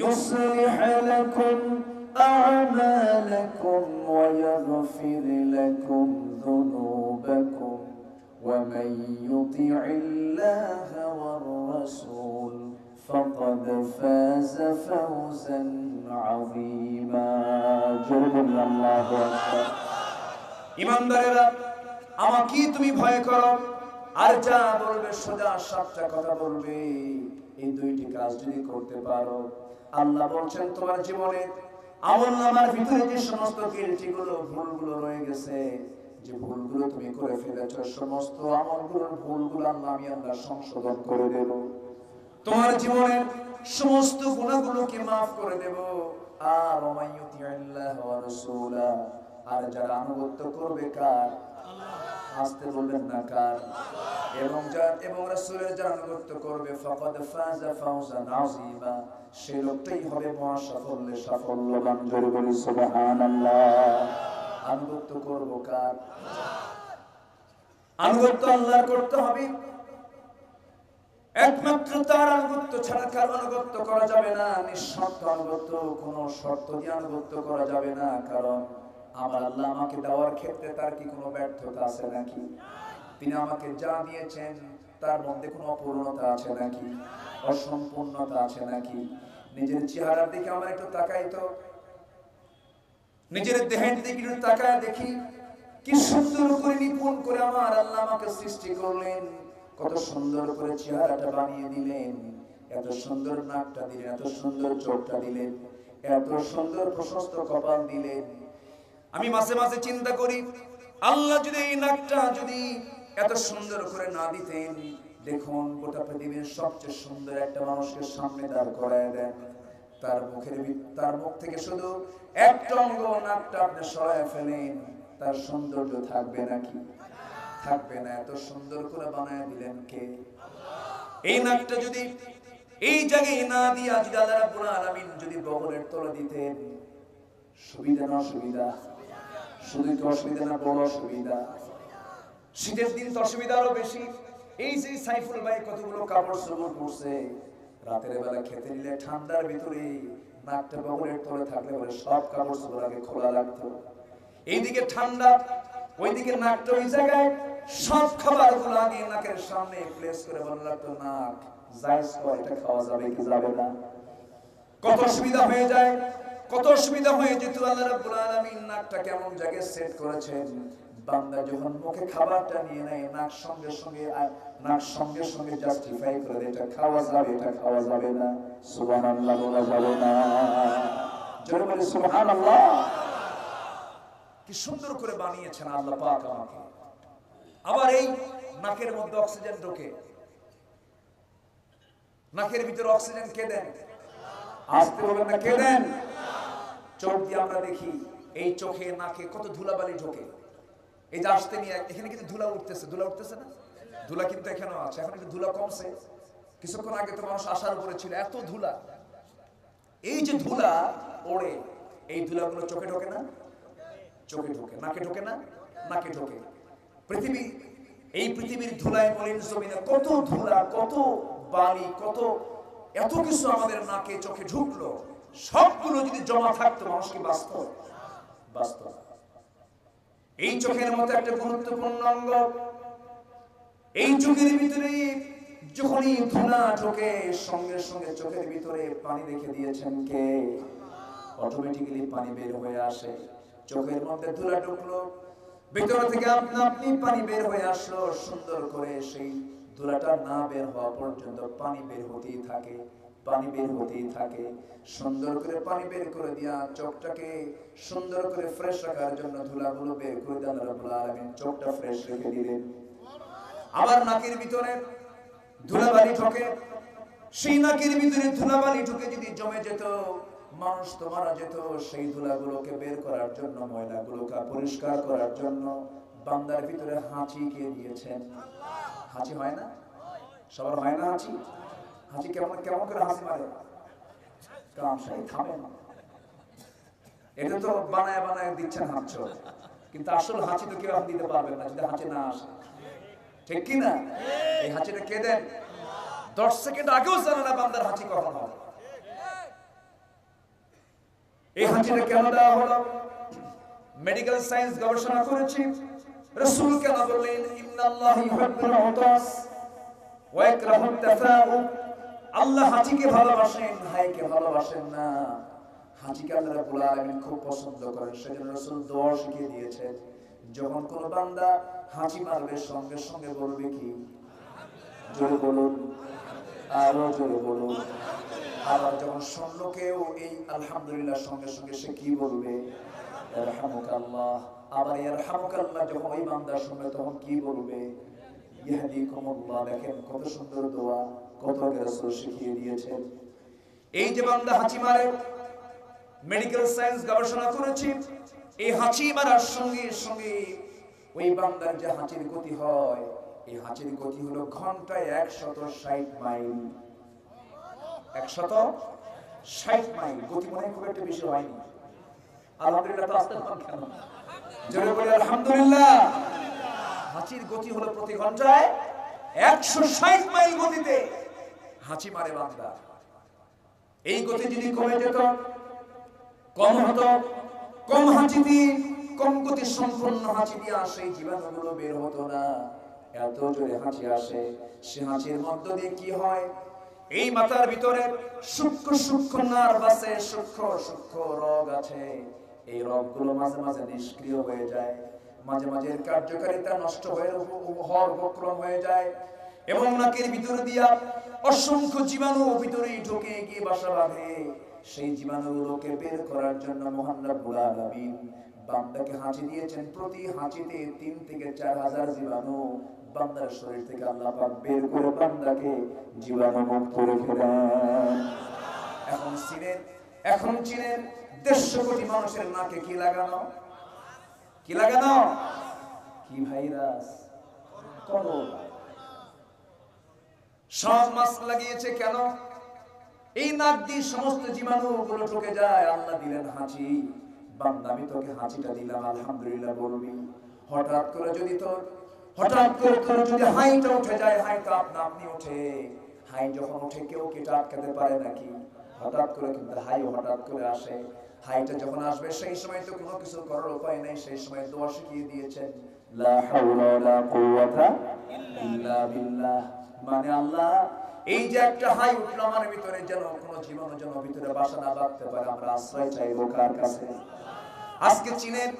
ইউসলিহ লাকুম আ'মালাকুম ওয়া ইয়াগফির লাকুম যুনুবাকুম ওয়া মান ইউতি'ইল্লাহা ওয়ার রাসূল ফাকাদ ফাযা ফাওজান আযীমা। আল্লাহু আকবার। ঈমানদারেরা, আমাকে তুমি ভয় করো, আর যা বলবে সোজা সাপটা কথা বলবে। এই 2টি কাজ যদি করতে পারো, আল্লাহ বলছেন তোমার জীবনে আমলনামার ভিতরে যে সমস্ত কিলটিগুলো, ভুলগুলো রয়ে গেছে, যে ভুলগুলো তুমি করে ফেলেছো, সমস্ত আমলগুলোর ভুলগুলো আমি আল্লাহ সংশোধন করে দেব। তোমার জীবনের সমস্ত গুনাহগুলোকে maaf করে দেব। আর ওমাইয়ুতিল্লাহ ওয়া রাসূলা, আর যারা আনুগত্য করবে কার? আসতে বলবেন না কার? এবং রাসূলের যারা আনুগত্য করবে ফাকাদ ফাজা ফাওজান আযীমা, সেই লোকটাই হবে মহা সাফল্যবান। জোরে বলি সুবহানাল্লাহ। আনুগত্য করব কার? আনুগত্য আল্লাহর করতে হবে। একমাত্র তার আনুগত্য ছাড়া কারো আনুগত্য করা যাবে না। নিঃশর্ত আনুগত্য, কোনো শর্ত দিয়ে আনুগত্য করা যাবে না। কারণ আমার আল্লাহ আমাকে দেওয়ার ক্ষেত্রে তার কি কোনো ব্যর্থতা আছে নাকি? তিনি আমাকে যা দিয়েছেন তার মধ্যে কোনো অপূর্ণতা আছে নাকি? অসম্পূর্ণতা আছে নাকি? নিজের চেহারার দিকে আমরা একটু তাকাই তো, নিজের দেহের দিকে একটু তাকায় দেখি, কি সুন্দর করে নিপুণ করে আমার আল্লাহ আমাকে সৃষ্টি করলেন, কত সুন্দর করে চেহারাটা বানিয়ে দিলেন, এত সুন্দর নাকটা দিলেন, এত সুন্দর চোখটা দিলেন, এত সুন্দর প্রশস্ত কপাল দিলেন। আমি মাঝে মাঝে চিন্তা করি, আল্লাহ যদি এই নাকটা যদি এত সুন্দর করে না দিতেন, দেখুন গোটা পৃথিবীর সবচেয়ে সুন্দর একটা মানুষকে সামনে দাঁড় করায় দেন, তার মুখ থেকে শুধু একটা অঙ্গ নাকটা আপনি সরায় ফেলেন, তার সৌন্দর্য থাকবে নাকি? থাকবে না। এত সুন্দর করে বানায় দিলেন কে? এই নাকটা যদি এই জায়গায় না দিয়া যদি আল্লাহ রাব্বুল আলামিন যদি বগলের তলে দিতেন, সুবিধা না অসুবিধা? শুধু কি অসুবিধা না, বড় অসুবিধা। শীতের দিন তো অসুবিধা আরো বেশি। এই যে সাইফুল ভাই কতগুলো কাপড় চোপড় পরছে, রাতের বেলা খেতে নিলে ঠান্ডার ভিতরে নাকটা বগলের তলে থাকলে বলে সব কাপড় চোপড় আগে খোলা রাখতো। এইদিকে ঠান্ডা, ওইদিকে নাকটা ওই জায়গায়, সব খাবারগুলো আগে নাকের সামনে প্লেস করে বলে রাখতো, নাক জায়েজ করে এটা খাওয়া যাবে কি যাবে না। কত সুবিধা হয়ে যায়, কত সুবিধা হয়ে যেত। আল্লাহ রাব্বুল আলামিন নাকটা কেমন জায়গায় সেট করেছেন, বান্দা যখন মুখে খাবারটা নিয়ে নেয় নাক সঙ্গে সঙ্গে জাস্টিফাই করে দেয়, এটা খাওয়া যাবে এটা খাওয়া যাবে না। সুবহানাল্লাহ বলা যাবে না? জোরে বলি সুবহানাল্লাহ। কি সুন্দর করে বানিয়েছেন আল্লাহ পাক আমাকে। আবার এই নাকের মধ্যে অক্সিজেন ঢোকে, নাকের ভিতরে অক্সিজেন কে দেন? আসতে বলবেন না, কে দেন? চোখ দিয়ে আমরা দেখি, এই চোখে নাকে কত ধুলাবালি ঢোকে। এই যে আসতে নিয়ে এখানে কিন্তু ধুলা উঠতেছে না? ধুলা কিন্তু এখানেও আছে, এখন একটু ধুলা কমছে। কিছুক্ষণ আগে তো মানুষ আসার উপরে ছিল, এত ধুলা। এই যে ধুলা ওড়ে, এই ধুলাগুলো চোখে ঢোকে না? চোখে ঢোকে। নাকে ঢোকে না? নাকে ঢোকে। এই পৃথিবীর ধুলায় মলিন জমিনে কত ধুলা, কত বালি, কত এত কিছু আমাদের নাকে চোখে ঢুকলো, সবগুলো যদি জমা থাকতো মানুষ কি বাস্তব? এই চোখের মতো একটা গুরুত্বপূর্ণ অঙ্গ, এই চোখের ভিতরে যখনই ধুলা ঢোকে সঙ্গে সঙ্গে চোখের ভিতরে পানি রেখে দিয়েছেন কে? অটোমেটিক্যালি পানি বের হয়ে আসে। চোখের মধ্যে ধুলা ঢুকলো, ভিতর থেকে আপনি পানি বের হয়ে আসলো সুন্দর করে। সেই ধুলাটা না বের হওয়া পর্যন্ত পানি বের হতেই থাকে, পানি বের হতেই থাকে। সুন্দর করে পানি বের করে দিয়া চোখটাকে সুন্দর করে ফ্রেশ রাখার জন্য ধুলাগুলো বের করে দেন আল্লাহ রাব্বুল আলামিন, চোখটা ফ্রেশ রেখে দিলেন। আবার নাকের ভিতরে ধুলাবালি ঢোকে, সেই নাকের ভিতরে ধুলাবালি ঢুকে যদি জমে যেত, মানুষ তো মারা যেত। সেই ধুলাগুলোকে বের করার জন্য, ময়লাগুলোকে পরিষ্কার করার জন্য বান্দার ভিতরে হাঁচি কে দিয়েছেন? হাঁচি হয় না? সবার হয় না হাঁচি? হাঁচি কেমন করে হাঁচি মারে? কামসাই থামে না। এটা তো বানায় দিচ্ছেন হাঁচো, কিন্তু আসল হাঁচি তো কেউ দিতে পারবেন না যদি হাঁচি না আসে। ঠিক কি না? এই হাঁচিটা কে দেন? 10 সেকেন্ড আগেও জানে না বান্দার হাঁচি কখন হবে। এই হাঁচিটা কেন দেওয়া হলো? মেডিকেল সায়েন্স গবেষণা করেছি। রাসূল কেন বললেন ইন্নাল্লাহা ইউহিব্বুল উতাস ওয়া ইয়াকরাহুত তাফাউল? আল্লাহ হাঁচিকে ভালোবাসেন, হাইকে ভালোবাসেন না। হাঁচিকে আল্লাহ রাব্বুল আলামিন খুব পছন্দ করেন। সেজন্য রাসূল দোয়া শিখিয়ে দিয়েছেন, যখন কোন বান্দা হাঁচি মারবে সঙ্গে সঙ্গে বলবে কি? জোরে বলুন, আরো জোরে বলুন। আবার যখন শুনল কেউ এই আলহামদুলিল্লাহ সঙ্গে সঙ্গে সে কি বলবে? ইয়ারহামুকাল্লাহ। আবার ইয়ারহামুকাল্লাহ যখন ওই বান্দা শুনবে তখন কি বলবে? ইয়াহদিকুমুল্লাহ। দেখেন কত সুন্দর দোয়া, কত রাসূল শিখিয়ে দিয়েছেন। এই যে বান্দা হাঁচি মারে, মেডিকেল সায়েন্স গবেষণা করেছে, এই হাঁচি মারার সঙ্গে সঙ্গে ওই বান্দার যে হাঁচির গতি হয়, এই হাঁচির গতি হলো ঘন্টায় 160 মাইল। 160 মাইল গতি মনে খুব একটা বেশি হয়নি। আলহামদুলিল্লাহ তো আসতে পারেন কেন? জোরে বলি আলহামদুলিল্লাহ। হাঁচির গতি হলো প্রতি ঘন্টায় 160 মাইল গতিতে হাঁচি মারে বান্দা। এই গতি যদি কমে যেত, কম হতো, কম হাঁচি দিয়ে, কম গতি সম্পন্ন হাঁচি দিয়ে আসে জীবাণুগুলো বের হতো না। এত জোরে হাঁচি আসে। সে হাঁচির মধ্য দিয়ে কি হয়, এই মাথার ভিতরে সূক্ষ্ম সূক্ষ্ম নার্ভ আছে, সূক্ষ্ম সূক্ষ্ম রগ আছে। এই রগগুলো মাঝে মাঝে নিষ্ক্রিয় হয়ে যায়, মাঝে মাঝে কার্যকারিতা নষ্ট হওয়ার উপক্রম হয়ে যায়, এবং নাকের ভিতরে দিয়া অসংখ্য জীবাণু ভিতরে ঢুকে গিয়ে বাসা বাঁধে। সেই জীবাণুগুলোকে বের করার জন্য মহান রব্বুল আলামিন বান্দাকে হাঁচি দিয়েছেন। প্রতি হাঁচিতে 3 থেকে 4 হাজার জীবাণু বান্দার শরীর থেকে আল্লাহ পাক বের করে বান্দাকে জীবাণু মুক্ত রেখে দেন। এখন চীনের 150 কোটি মানুষের নাকে কি লাগানো? কি লাগানো? কি ভাইরাস, করোনা। সব মাস্ক লাগিয়েছে কেন? এই নাক দিয়ে সমস্ত জীবাণুগুলো ঢুকে যায়। আল্লাহ দিলেন হাঁচি, বান্দা আমি তোকে হাঁচিটা দিলাম, আলহামদুলিল্লাহ বলবি। হঠাৎ করে যদি হাইটা উঠে যায়, হাইটা আপনি ওঠে, হাই যখন ওঠে কেউ কি আটকাতে পারে নাকি? হঠাৎ করে কিন্তু হাই হঠাৎ করে আসে। হাইটা যখন আসবে সেই সময় তো কোনো কিছু করার উপায় নেই। সেই সময় দোয়া শিখিয়ে দিয়েছেন, লা হাওলা ওয়ালা কুওয়াতা ইল্লা বিল্লাহ। মানে আল্লাহ এই যে একটা হাই উঠলো আমার ভিতরে, যেন কোনো জীবাণু যেন ভিতরে বাসা না বাঁধতে পারে। আমরা আশ্রয় চাইবো কার কাছে? আজকে চীনের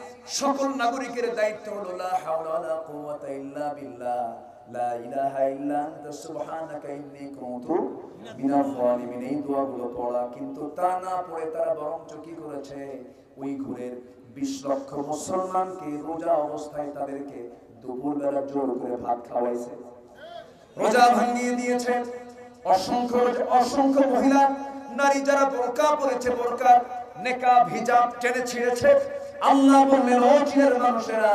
সকল নাগরিকের দায়িত্ব হলো লা হাওলা ওয়ালা কুওয়াতা ইল্লা বিল্লাহ, লা ইলাহা ইল্লা আনতা সুবহানাকা ইন্নী কুনতু মিনাজ জালিমিন। এই দোয়াগুলো পড়া, কিন্তু তা না পড়ে তারা বরঞ্চ কি করেছে, উইঘুরের 20 লক্ষ মুসলমানকে রোজা অবস্থায় তাদেরকে দুপুরবেলা জোর করে ভাত খাওয়াইছে, রোজা ভাঙিয়ে দিয়েছে। অসংখ্য মহিলা নারী যারা বোরকা পরেছে, বোরকার নেকাব হিজাব টেনে ছিঁড়েছে। আল্লাহ বললেন, ও চীনের মানুষেরা,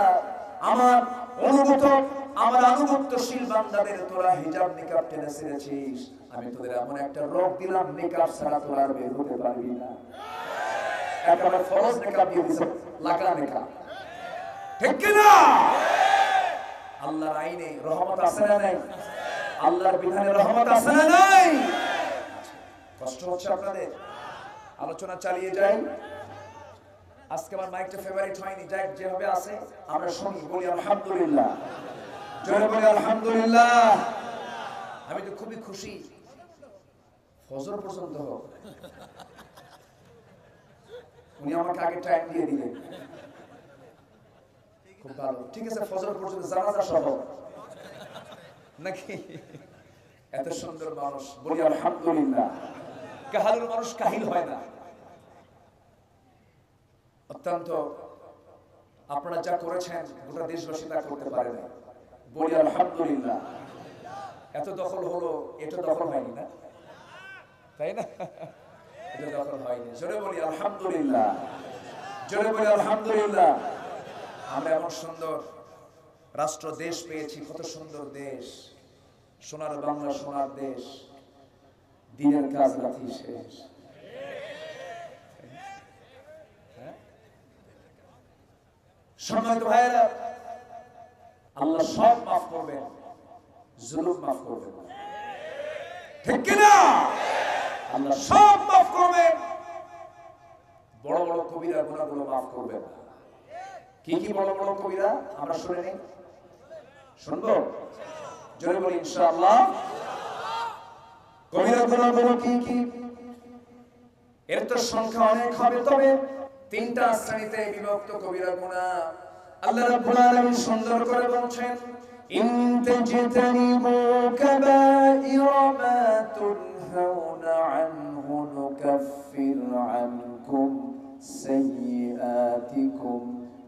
আমার আনুগত্যশীল বান্দাদের তোরা হিজাব নিকাব টেনে ছিঁড়েছিস, আমি তোদের এমন একটা রোগ দিলাম, নিকাব ছাড়া তোরা আর বের হতে পারবি না। একেবারে ফরজ নিকাব দিয়ে দিছে, লাগা নিকাব। ঠিক কি না? আল্লাহর আইনে রহমত আছে না নাই? আল্লাহর বিধানে রহমত আছে না নাই? কষ্ট হচ্ছে আপনাদের? আলোচনা চালিয়ে যাই। আজকে আমার মাইকটা ফেভারিট হয়নি, যাই যেভাবে আছে আমরা শুনি, বলি আলহামদুলিল্লাহ। জোরে বলি আলহামদুলিল্লাহ। আমি তো খুবই খুশি, ফজর পর্যন্ত হোক। উনি আমাকে আগে টাইম দিয়ে দিলেন, খুব ভালো। ঠিক আছে, ফজর পর্যন্ত জানাজা সহ নাকি? এত সুন্দর মানুষ, বলি আলহামদুলিল্লাহ। কাহালুর মানুষ কাহিল হয় না। অত্যন্ত আপনারা যা করেছেন গোটা দেশবাসী তা করতে পারে না, বলি আলহামদুলিল্লাহ। এত দখল হলো, এটা দখল হয়নি না, তাই না? এটা দখল হয়নি। জোরে বলি আলহামদুলিল্লাহ, জোরে বলি আলহামদুলিল্লাহ। আমরা এমন সুন্দর রাষ্ট্র দেশ পেয়েছি, কত সুন্দর দেশ, সোনার বাংলা, সোনার দেশ, দিনের কাজ রাতি শেষ। সম্মানিত ভাইয়েরা, আল্লাহ সব মাফ করবেন, জুলুম মাফ করবেন, ঠিক কিনা? আল্লাহ সব মাফ করবেন, বড় বড় কবিরা গুনাহগুলো মাফ করবেন। কি কি বড় বড় কবিরা আমরা শুনে নেই, শুনবো? জোরে বলি ইনশাআল্লাহ। কবিরা গুনাহগুলো কি কি? এর তো সংখ্যা অনেক হবে, তবে 3টা শ্রেণীতে বিভক্ত কবিরা গুনাহ। আল্লাহ রাব্বুল আলামিন সুন্দর করে বলছেন, ইন তাজতানিবু কাবাইরা মা তুনহাউনা আনহু নুকাফির আনকুম সাইয়্যাতিকুম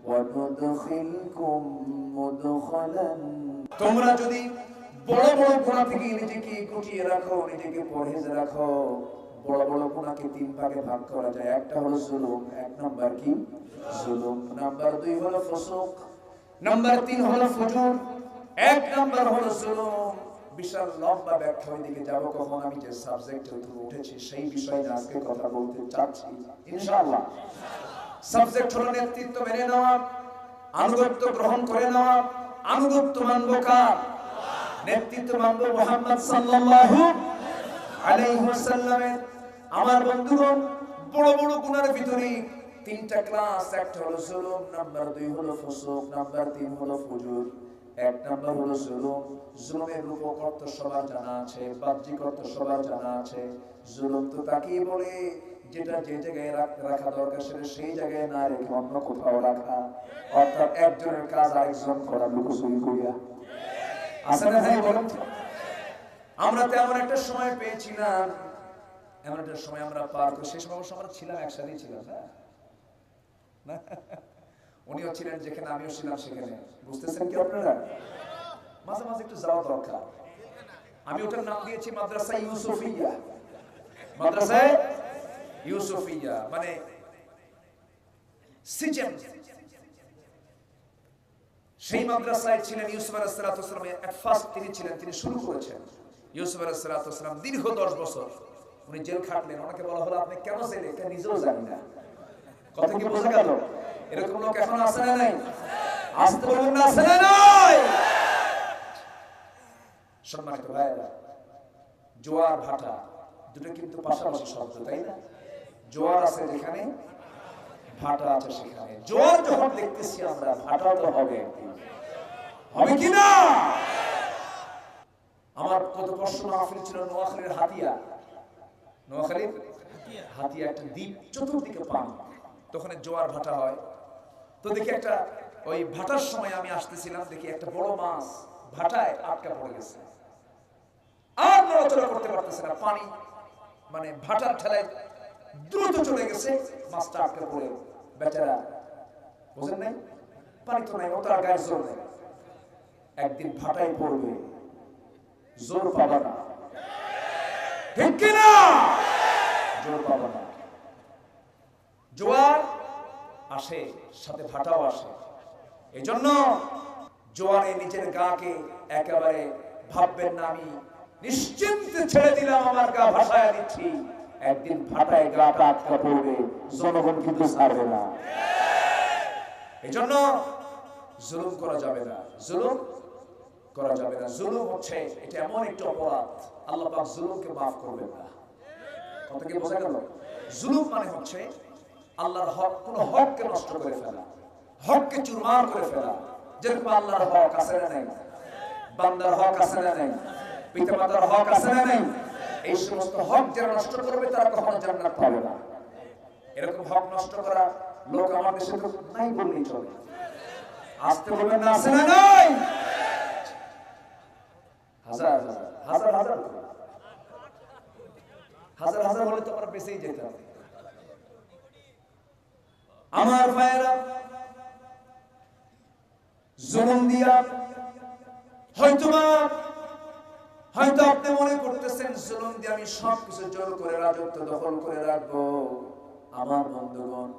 ওয়া নুদখিলকুম মুদখালান। তোমরা যদি বড় বড় গুনাহ থেকে নিজেকে গুটিয়ে রাখো, নিজেকে পরহেজে রাখো। বড় বড় গুনাহকে তিন ভাগে ভাগ করা যায়। একটা হলো জুলুম, এক নাম্বার কি জুলুম, নাম্বার 2 হলো ফুসুক, নাম্বার 3 হলো ফুজুর। এক নাম্বার হলো জুলুম। বিশাল লম্বা ব্যাখ্যা ওইদিকে যাব কখন। আমি যে সাবজেক্টের উপর উঠেছি সেই বিষয়ে আজকে কথা বলতে চাচ্ছি ইনশাআল্লাহ। সাবজেক্ট হলো নেতৃত্ব মেনে নেওয়া, আনুগত্য গ্রহণ করে নেওয়া। আনুগত্য মানব কার? নেতৃত্ব মানব মুহাম্মদ সাল্লাল্লাহু আলাইহি ওয়াসাল্লামের। আমার বন্ধুগণ, বড় বড় গুনার ভিতরে তিনটা ক্লাস। একটা হলো জুলুম, নাম্বার 2 হলো ফুসুক, নাম্বার 3 হলো ফুজুর। এক নাম্বার হলো জুলুম। জুলুমের রূপক অর্থ সবার জানা আছে, বাহ্যিক অর্থ সবার জানা আছে। জুলুম তো তাকেই বলে যেটা যে জায়গায় রাখা দরকার সেটা সেই জায়গায় না রেখে অন্য কোথাও রাখা, অর্থাৎ একজনের কাজ আরেকজন করা লুকোচুরি করিয়া। আছে না ভাই বলুন? আমরা তেমন একটা সময় পেয়েছিলাম, এমন একটা সময় আমরা পার করি। সেই সময় আমরা ছিলাম, একসাথেই ছিলাম না? উনিও ছিলেন যেখানে, আমিও ছিলাম সেখানে। বুঝতেছেন কি আপনারা? মাঝে মাঝে একটু যাওয়া দরকার। আমি ওটার নাম দিয়েছি মাদ্রাসা ইউসুফিয়া। মাদ্রাসা ইউসুফিয়া মানে সিজন। সেই মাদ্রাসায় ছিলেন ইউসুফ আলাইহিস সালাতু ওয়াস সালাম। এট ফার্স্ট তিনি ছিলেন, তিনি শুরু করেছেন। ইউসুফ আলাইহিস সালাতু ওয়াস সালাম দীর্ঘ 10 বছর উনি জেল খাটলেন। ওনাকে বলা হলো আপনি কেন জেলে? কেন নিজেও জানি না। কথা কি বোঝা গেল? এরকম লোক এখন আছে না নাই? আসতে বলুন না, আছে না নাই? সম্মানিত ভাইরা, জোয়ার ভাটা দুটো কিন্তু পাশাপাশি শব্দ, তাই না? জোয়ার আছে যেখানে, ভাটা আছে সেখানে। জোয়ার যখন দেখতেছি আমরা, ভাটা তো হবে একদিন, হবে কি না? আমার কত বর্ষ মাহফিল ছিল নোয়াখালীর হাতিয়া। নোয়াখালীর হাতিয়া একটা দ্বীপ, চতুর্দিকে পানি, তখন জোয়ার ভাটা হয়। তো দেখি একটা, ওই ভাটার সময় আমি আসতেছিলাম, দেখি একটা বড় মাছ ভাটায় আটকা পড়ে গেছে, আর নড়াচড়া করতে পারতেছে না। পানি মানে ভাটার ঠেলায় দ্রুত চলে গেছে, মাছটা আটকা পড়ে বেচারা, বুঝেন নাই? পানি তো নাই, ও তো আর গায়ের জোর নেই। একদিন ভাটায় পড়বে, জোর পাবা না, ঠিক কিনা? জোর পাবা না। জোয়ার আসে, সাথে ভাটাও আসে। এই জন্য জোয়ারে নিজের গাকে একেবারে ভাববেন না আমি নিশ্চিন্তে ছেড়ে দিলাম, আমার গা ভাসায় দিচ্ছি। একদিন ভাটায় গাটা আটকা পড়বে, জনগণ কিন্তু ছাড়বে না। এই জন্য জুলুম করা যাবে না, জুলুম করা যাবে না। জুলুম হচ্ছে, এটা এমন একটা অপরাধ, আল্লাহ পাক জুলুমকে মাফ করবেন না। কথা কি বোঝা গেল? জুলুম মানে হচ্ছে আল্লাহর হক, কোন হককে নষ্ট করে ফেলা, হককে চুরমার করে ফেলা। যেরকম আল্লাহর হক আছে না নাই, বান্দার হক আছে না নাই, পিতামাতার হক আছে না নাই, এই সমস্ত হক যারা নষ্ট করবে তারা কখনো জান্নাত পাবে না। এরকম হক নষ্ট করা লোক আমার দেশে তো নাই বললেই চলে। আসতে বলবেন না, আছে না নাই? হাজার হাজার হাজার হাজার হাজার হাজার হলে তো আমরা বেঁচেই যেতাম। আমার ভাইয়েরা, জুলুম দিয়া হয়তো আপনি মনে করতেছেন জুলুম দিয়ে আমি সবকিছু জোর করে রাজত্ব দখল করে রাখবো। আমার বন্ধুগণ,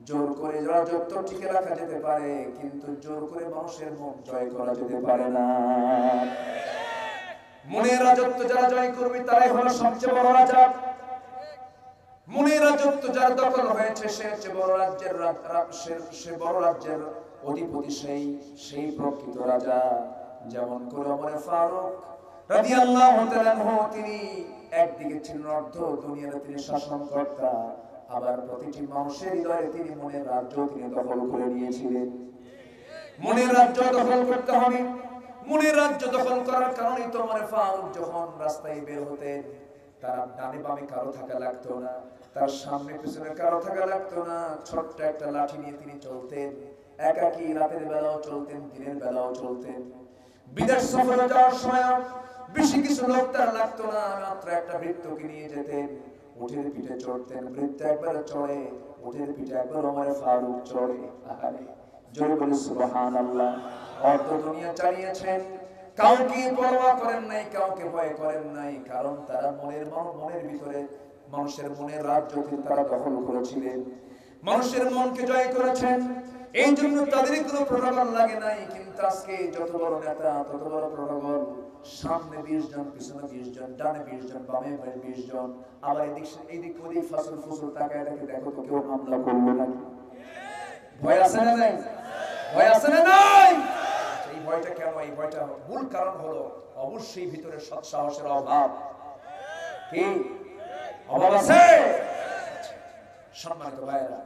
জোর করে রাজত্ব টিকে রাখা যেতে পারে, কিন্তু জোর করে মানুষের মন জয় করা যেতে পারে না। মনের রাজত্ব যারা জয় করবে তারাই হলো সবচেয়ে বড় রাজা। মনের রাজত্ব যার দখল হয়েছে সে হচ্ছে বড় রাজ্যের অধিপতি, সেই প্রকৃত রাজা। যেমন করে ওমর ফারুক রাদিয়াল্লাহু তাআলা আনহু, তিনি একদিকে ছিলেন অর্ধ দুনিয়ার তিনি শাসনকর্তা, আবার প্রতিটি মানুষের হৃদয়ে তিনি মনের রাজ্য তিনি দখল করে নিয়েছিলেন। মনের রাজ্য দখল করতে হবে। মনের রাজ্য দখল করার কারণেই তো ওমর ফারুক যখন রাস্তায় বের হতেন, তার ডানে বামে কারো থাকা লাগতো না, তার সামনে পিছনে কারো থাকা লাগতো না। ছোট্ট একটা লাঠি নিয়ে তিনি চলতেন, একাকী, রাতের বেলাও চলতেন, দিনের বেলাও চলতেন। বিদেশ সফরে যাওয়ার সময় বেশি কিছু লোক তার লাগতো না, মাত্র একটা বৃত্তকে নিয়ে যেতেন, উটের পিঠে চড়তেন। বৃত্ত একবার চড়ে, উটের পিঠে একবার ওমর ফারুক চড়ে। আরে জোরে বলে সুবহানাল্লাহ। অর্ধ দুনিয়া চালিয়েছেন, কাউকে পরোয়া করেন নাই, কাউকে ভয় করেন নাই, কারণ তারা মনের ভিতরে মানুষের মনের রাজ্য তারা দখল করেছিলেন, মানুষের মনকে জয় করেছেন। এই জন্য তাদের কোনো প্রলোভন লাগে নাই। কিন্তু আজকে যত বড় নেতা তত বড় প্রলোভন, সামনে 20 জন, পিছনে 20 জন, ডানে 20 জন, বামে 20 জন, আবার এদিক ওদিক ফাসল তাকায় দেখো তো কেউ হামলা করলো নাকি? ভয় আছে না নাই? ভয় আছে না নাই? এই ভয়টা কেন? এই ভয়টা মূল কারণ হলো অবশ্যই ভিতরে সৎ সাহসের অভাব। কি অভাব আছে? সম্মানিত ভাইরা,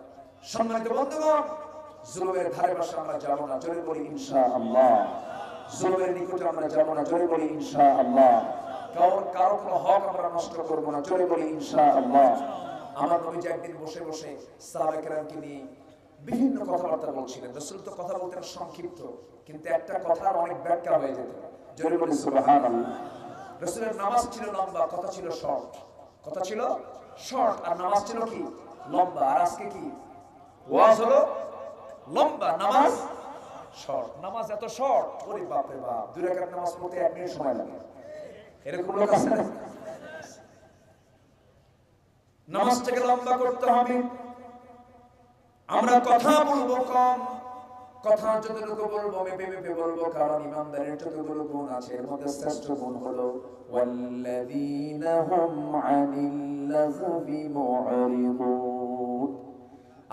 সম্মানিত বন্ধুগণ, জুলুমের ধারে পাশে আমরা যাব না, জোরে বলি ইনশাআল্লাহ। জুলুমের নিকটে আমরা যাব না, জোরে বলি ইনশাআল্লাহ। কারো কোনো হক আমরা নষ্ট করব না, জোরে বলি ইনশাআল্লাহ। আমার নবীজি একদিন বসে বসে সাহাবায়ে কেরামকে নিয়ে বিভিন্ন কথাবার্তা বলছিলেন। রাসূল তো কথা বলতেন সংক্ষিপ্ত, কিন্তু একটা কথার অনেক ব্যাখ্যা হয়ে যেত, জোরে বলি সুবহানাল্লাহ। রাসূলের নামাজ ছিল লম্বা, কথা ছিল শর্ট। কথা ছিল শর্ট আর নামাজ ছিল কি লম্বা। আর আজকে কি ওয়াজ হলো লম্বা, নামাজ শর্ট। নামাজ এত শর্ট, ওরে বাপ রে বাপ, 2 রাকাত নামাজ পড়তে 1 মিনিট সময় লাগে। এরকম লোক আছে না? নামাজটাকে লম্বা করতে হবে। আমরা কথা বলবো কম, কথা যতটুকু বলবো মেপে বলবো, কারণ ইমানদারের যতগুলো গুণ আছে এর মধ্যে শ্রেষ্ঠ গুণ হলো ওয়াল্লাযীনা হুম আনিল লাযবি মু'রিদুন।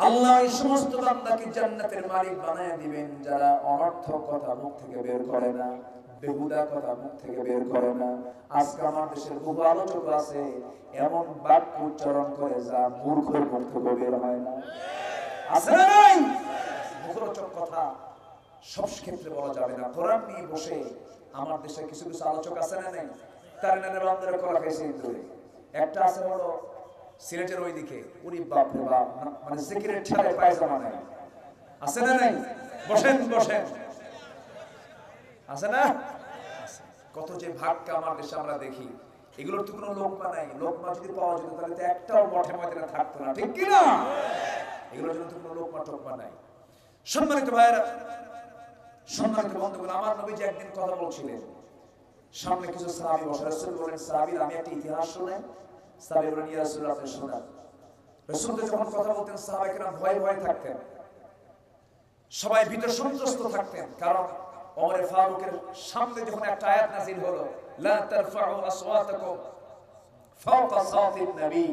আল্লাহ এই সমস্ত বান্দাকে জান্নাতের মালিক বানায় দিবেন যারা অনর্থক কথা মুখ থেকে বের করে না, বেহুদা কথা মুখ থেকে বের করে না। আজকে আমার দেশের বহু আলোচক আছে এমন বাক্য উচ্চারণ করে যা মূর্খের মুখ থেকে বের হয় না। আছে না নাই? মুখরোচক কথা সব ক্ষেত্রে বলা যাবে না। কোরআন নিয়ে বসে আমার দেশে কিছু কিছু আলোচক আছে না নাই? তার নামে বান্দারা কলা খাইছে ইন্দুরে। একটা আছে হলো সিলেটের ওইদিকে, উনি বাপ রে বাপ, মানে জিকিরের ঠাড়ে পায়জামা নাই। আছে না নাই? বসেন বসেন, আছে না? কত যে ভাগকে আমার দেশে আমরা দেখি। এগুলোর তো কোনো লোকমা নাই। লোকমা যদি পাওয়া যেত তাহলে তো একটাও মঠে ময়দানে থাকতো না, ঠিক কি না? এগুলোর জন্য তো কোনো লোকমা টোকমা নাই। সম্মানিত ভাইরা, সম্মানিত বন্ধুগণ, আমার নবীজি একদিন কথা বলছিলেন, সামনে কিছু সাহাবী বসে। রাসূল বলেন, সাহাবীরা আমি একটা ইতিহাস শুনেন। সাহাবী বলেন, ইয়া রাসূলুল্লাহ আপনি শোনান। রাসূল যখন কথা বলতেন সাহাবায়ে কেরাম ভয়ে ভয়ে থাকতেন, সবাই ভীত সন্ত্রস্ত থাকতেন। কারণ ওমর ফারুকের সামনে যখন একটা আয়াত নাযিল হলো, লা তারফাউ আসওয়াতাকুম ফাওকা সাওতিন নবী,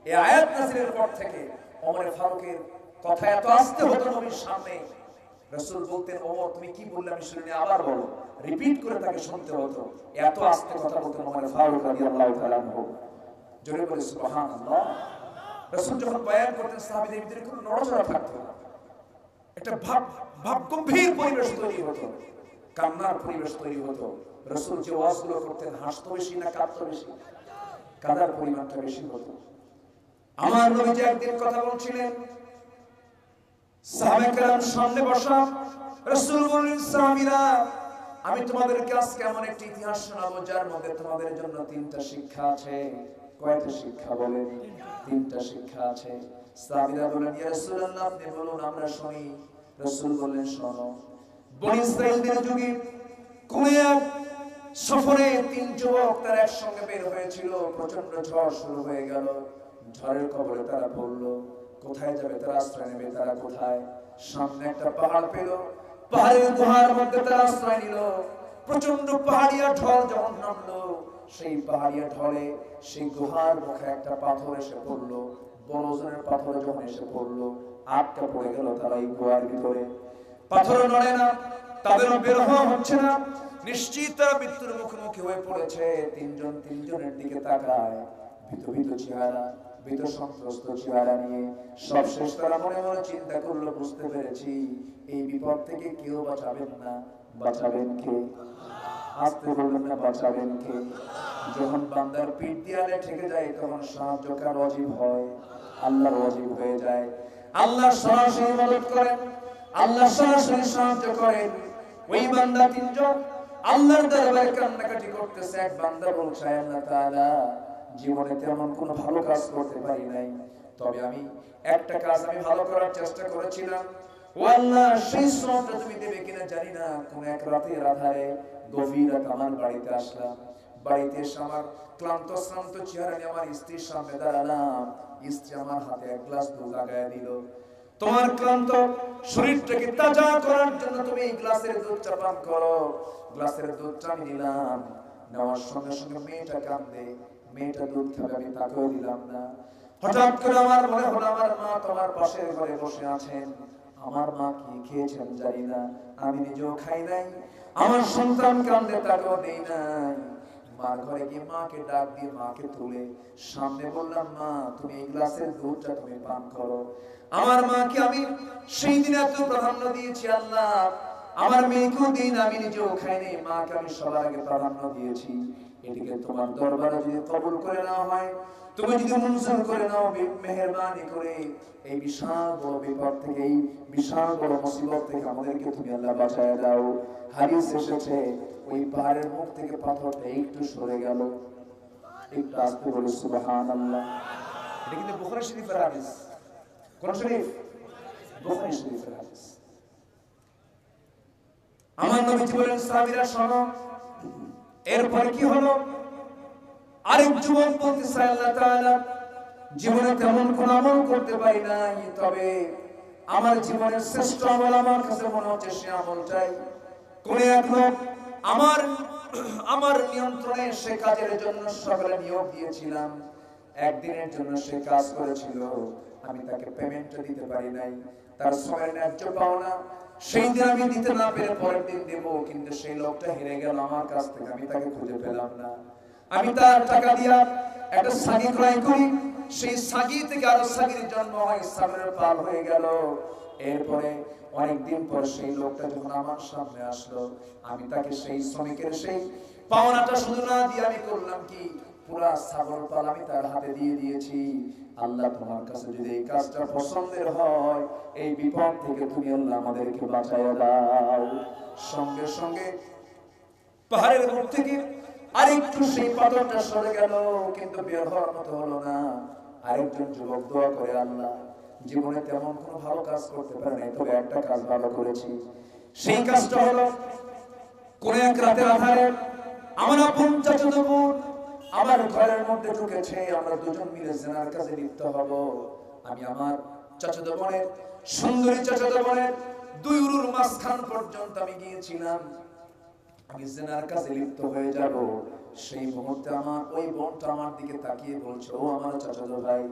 এই আয়াত নাযিলের পর থেকে ওমর ফারুকের কথা এত আস্তে হতো নবীর সামনে, রাসূল বলতেন, ওমর তুমি কি বললে আমি শুনিনি, আবার বলো। রিপিট করে তাকে শুনতে হতো। এত আস্তে কথা বলতেন ওমর ফারুক রাদিয়াল্লাহু তাআলা আনহু। জোরে বলে সুবহানাল্লাহ। রাসূল যখন বয়ান করতেন সাহাবীদের ভিতরে কোনো নড়াচড়া থাকতো না, একটা ভাব গম্ভীর পরিবেশ তৈরি হতো, কান্নার পরিবেশ তৈরি হতো। রাসূল যে ওয়াজগুলো করতেন হাসতো বেশি না কাঁদতো বেশি? কাঁদার পরিমাণটা বেশি হতো। আমার নবীজি একদিন কথা বলছিলেন, সাহাবায়ে কেরাম সামনে বসা। রাসূল বললেন, সাহাবীরা আমি তোমাদেরকে আজকে এমন একটি ইতিহাস শোনাবো যার মধ্যে তোমাদের জন্য 3টা শিক্ষা আছে। কয়টা শিক্ষা বলেন? 3টা শিক্ষা আছে। সাহাবীরা বললেন, ইয়া রাসূলুল্লাহ আপনি বলুন আমরা শুনি। রাসূল বললেন, শোনো। বনী ইসরাঈলদের যুগে কোন এক সফরে 3 যুবক তারা একসঙ্গে বের হয়েছিল। প্রচন্ড ঝড় শুরু হয়ে গেল। ঝড়ের কবলে তারা পড়ল। কোথায় যাবে তারা? আশ্রয় নেবে তারা কোথায়? সামনে একটা পাহাড় পেল, পাহাড়ের গুহার মধ্যে তারা আশ্রয় নিল। প্রচন্ড পাহাড়িয়া ঢল যখন নামলো, সেই পাহাড়িয়া ঢলে সেই গুহার মুখে একটা পাথর এসে পড়লো। বড় ওজনের পাথর যখন এসে পড়লো, আটকা পড়ে গেল তারা এই গুহার ভিতরে। পাথর নড়ে না, তাদেরও বের হওয়া হচ্ছে না। নিশ্চিত তারা মৃত্যুর মুখোমুখি হয়ে পড়েছে। তিনজনের দিকে তাকায়, ভীত চেহারা, ভীত সন্ত্রস্ত চেহারা নিয়ে। সবশেষ তারা মনে মনে চিন্তা করলো, বুঝতে পেরেছি এই বিপদ থেকে কেউ বাঁচাবেন না। বাঁচাবেন কে? আসতে বলবেন না, বাঁচাবেন কে? যখন বান্দার পিঠ দেয়ালে ঠেকে যায় তখন সাহায্য কার ওয়াজিব হয়? আল্লাহর ওয়াজিব হয়ে যায়। আল্লাহ সরাসরি মদদ করেন, আল্লাহ সরাসরি সাহায্য করেন। ওই বান্দা 3 জন আল্লাহর দরবারে কান্নাকাটি করতেছে। এক বান্দা বলছে, আল্লাহ তাআলা জীবনে তেমন কোনো ভালো কাজ করতে পারি নাই, তবে আমি একটা কাজ আমি ভালো করার চেষ্টা করেছিলাম। ও আল্লাহ সেই শ্রমটা তুমি দেবে কিনা জানি না। কোন এক রাতের আধারে গভীর রাত আমার বাড়িতে আসলাম। বাড়িতে এসে আমার ক্লান্ত শ্রান্ত চেহারা নিয়ে আমার স্ত্রীর সামনে দাঁড়ালাম। স্ত্রী আমার হাতে এক গ্লাস দুধ লাগায় দিল। তোমার ক্লান্ত শরীরটাকে তাজা করার জন্য তুমি এই গ্লাসের দুধটা পান করো। গ্লাসের দুধটা আমি নিলাম। নেওয়ার সঙ্গে সঙ্গে মেয়েটা কাঁদে। মেয়েটা দুধ খাবে, আমি তাকেও দিলাম না। হঠাৎ করে আমার মনে হলো আমার মা তোমার পাশের ঘরে বসে আছেন। আমার মা কি খেয়েছেন জানি না, আমি নিজেও খাই নাই। আমার সন্তান কাঁদে, তাকেও দেই নাই। মার ঘরে গিয়ে মাকে ডাক দিয়ে মাকে তুলে সামনে বললাম, মা তুমি এই গ্লাসের দুধটা তুমি পান করো। আমার মাকে আমি সেই দিন এত প্রাধান্য দিয়েছি আল্লাহ, আমার মেয়েকেও দিন, আমি নিজেও খাইনি, মাকে আমি সবার আগে প্রাধান্য দিয়েছি। এটিকে তোমার দরবারে যদি কবুল করে নেওয়া হয়, তুমি যদি মঞ্জুর করে নাও, মেহেরবানি করে এই বিশাল বড় বিপদ থেকে, এই বিশাল বড় মুসিবত থেকে আমাদেরকে তুমি আল্লাহ বাঁচায় দাও। হাদিস এসেছে ওই পাহাড়ের মুখ থেকে পাথরটা একটু সরে গেল। একটু আস্তে বলে সুবহানাল্লাহ। এটা কিন্তু বুখারী শরীফের হাদিস। কোন শরীফ? বুখারী শরীফের হাদিস। আমার নবীজি বলেন, সাহাবীরা শোনো। এরপর কি হলো? আরেক যুবক বলতেছে, আল্লাহ তাআলা জীবনে তেমন কোন আমল করতে পারি নাই, তবে আমার জীবনের শ্রেষ্ঠ আমল আমার কাছে মনে হচ্ছে সে আমলটাই। কোন এক লোক আমার নিয়ন্ত্রণে সে কাজের জন্য সকালে নিয়োগ দিয়েছিলাম। একদিনের জন্য সে কাজ করেছিল, আমি তাকে পেমেন্টটা দিতে পারি নাই। তার সময়ের ন্যায্য পাওনা সেই দিন আমি দিতে না পেরে পরের দিন দেব, কিন্তু সেই লোকটা হেরে গেল আমার কাছ থেকে, আমি তাকে খুঁজে পেলাম না। আমি তার টাকা দিয়া একটা ছাগি ক্রয় করি, সেই ছাগি থেকে আরো ছাগির জন্ম হয়, সামনের পার হয়ে গেল। এরপরে অনেকদিন পর সেই লোকটা যখন আমার সামনে আসলো, আমি তাকে সেই শ্রমিকের সেই পাওনাটা শুধু না দিয়ে আমি করলাম কি, পুরা ছাগল পাল আমি তার হাতে দিয়ে দিয়েছি। আল্লাহ তোমার কাছে যদি এই কাজটা পছন্দের হয়, এই বিপদ থেকে তুমি আল্লাহ আমাদেরকে বাঁচায় দাও। সঙ্গে সঙ্গে পাহাড়ের মুখ থেকে আরেকটু সেই পাথরটা সরে গেল, কিন্তু বের হওয়ার মতো হলো না। আরেকজন যুবক দোয়া করে, আল্লাহ জীবনে তেমন কোনো ভালো কাজ করতে পারে নাই, তবে একটা কাজ ভালো করেছি। সেই কাজটা হলো, কোন এক রাতের আধারে আমার আপন চাচাতো বোন আমার ঘরের মধ্যে ঢুকেছে, আমরা দুজন মিলে জিনার কাজে লিপ্ত হব। আমি আমার চাচাতো বোনের, সুন্দরী চাচাতো বোনের দুই উরুর মাঝখান পর্যন্ত আমি গিয়েছিলাম। আমি জিনার কাজে লিপ্ত হয়ে যাব। সেই মুহূর্তে আমার ওই বোনটা আমার দিকে তাকিয়ে বলছে, ও আমার চাচাতো ভাই,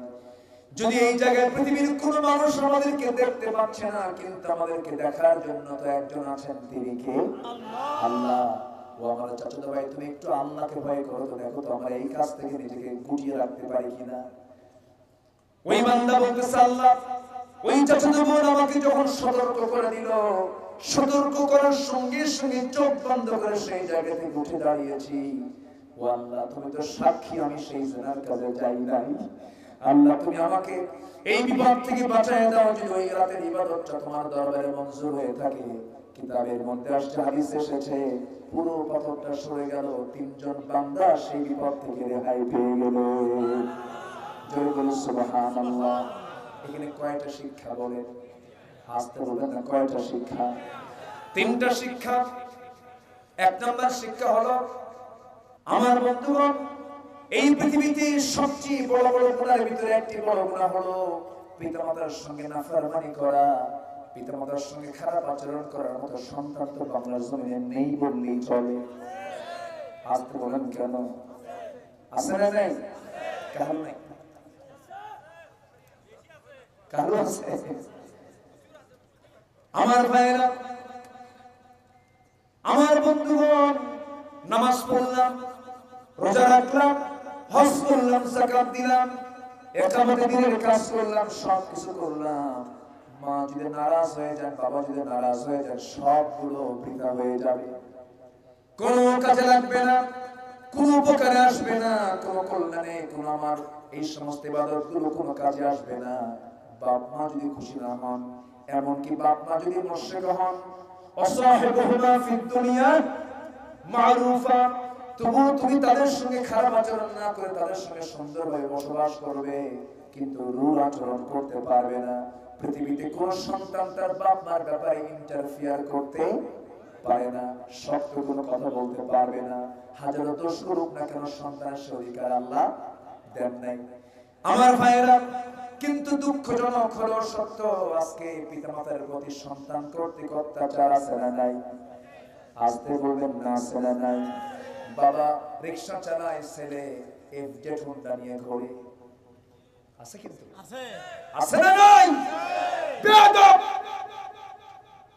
যদি এই জায়গায় পৃথিবীর কোনো মানুষ আমাদেরকে দেখতে পাচ্ছে না, কিন্তু আমাদেরকে দেখার জন্য তো একজন আছেন, তিনি কে? আল্লাহ। ও আমার চাচাতো ভাই, তুমি একটু আল্লাহকে ভয় করো তো, দেখো তো আমরা এই কাজ থেকে নিজেকে গুটিয়ে রাখতে পারি কিনা। ওই বান্দা বলতেছে, আল্লাহ ওই চাচাতো বোন আমাকে যখন সতর্ক করে দিল, সতর্ক করার সঙ্গে সঙ্গে চোখ বন্ধ করে সেই জায়গা থেকে উঠে দাঁড়িয়েছি। ও আল্লাহ, তুমি তো সাক্ষী, আমি সেই জিনার কাজে যাই নাই। আল্লাহ তুমি আমাকে এই বিপদ থেকে বাঁচায় দাও। যদি ওই রাতের ইবাদতটা তোমার দরবারে মঞ্জুর হয়ে থাকে, কিতাবের মধ্যে আসছে, হাদিসে এসেছে, পুরো পাথরটা সরে গেল, তিনজন বান্দা সেই বিপদ থেকে রেহাই পেয়ে গেল। জয় বলো সুবহানাল্লাহ। এখানে কয়টা শিক্ষা বলেন? আসতে বলেন না, কয়টা শিক্ষা? তিনটা শিক্ষা। এক নম্বর শিক্ষা হলো, আমার বন্ধুগণ, এই পৃথিবীতে সবচেয়ে বড় বড় গুনাহের ভিতরে একটি বড় গুনাহ হলো পিতামাতার সঙ্গে নাফরমানি করা। পিতামাতার সঙ্গে খারাপ আচরণ করার মতো সন্তান তো বাংলার জমিনে নেই বললেই চলে। আসতে বলেন কেন? আছে না নেই? কারণ নাই, কারণ আছে। আমার ভাইয়েরা, আমার বন্ধুগণ, নামাজ পড়লাম, রোজা রাখলাম, হজ করলাম, যাকাত দিলাম, একামতে দিনের কাজ করলাম, সব কিছু করলাম। মা যদি নারাজ হয়ে যায়, বাবা যদি নারাজ হয়ে যায়, সবগুলো বৃথা হয়ে যাবে, কোনো কাজে লাগবে না, কোনো উপকারে আসবে না, কোনো কল্যাণে, কোনো আমার এই সমস্ত ইবাদতগুলো কোনো কাজে আসবে না। বাপ মা যদি খুশি না হন, এমনকি বাপ মা যদি মুশরিক হন, অসাহিবুহুমা ফিদ দুনিয়া মারুফা, তবুও তুমি তাদের সঙ্গে খারাপ আচরণ না করে তাদের সঙ্গে সুন্দরভাবে বসবাস করবে, কিন্তু রূঢ় আচরণ করতে পারবে না। পৃথিবীতে কোন সন্তান তার বাপ মার ব্যাপারে ইন্টারফিয়ার করতে পারে না, শক্ত কোনো কথা বলতে পারবে না, হাজারো দোষ করুক না কেন সন্তানের সে অধিকার আল্লাহ দেন নাই। আমার ভাইয়েরা, কিন্তু দুঃখজনক হলো সত্য, আজকে পিতামাতার প্রতি সন্তান কর্তৃক অত্যাচার আছে না নাই? আসতে বলবেন না, আছে না নাই? বাবা রিক্সা চালায়, ছেলে এফজেড হোন্ডা নিয়ে ঘোরে, আছে কিন্তু আছে আছে না নাই? বেয়াদব!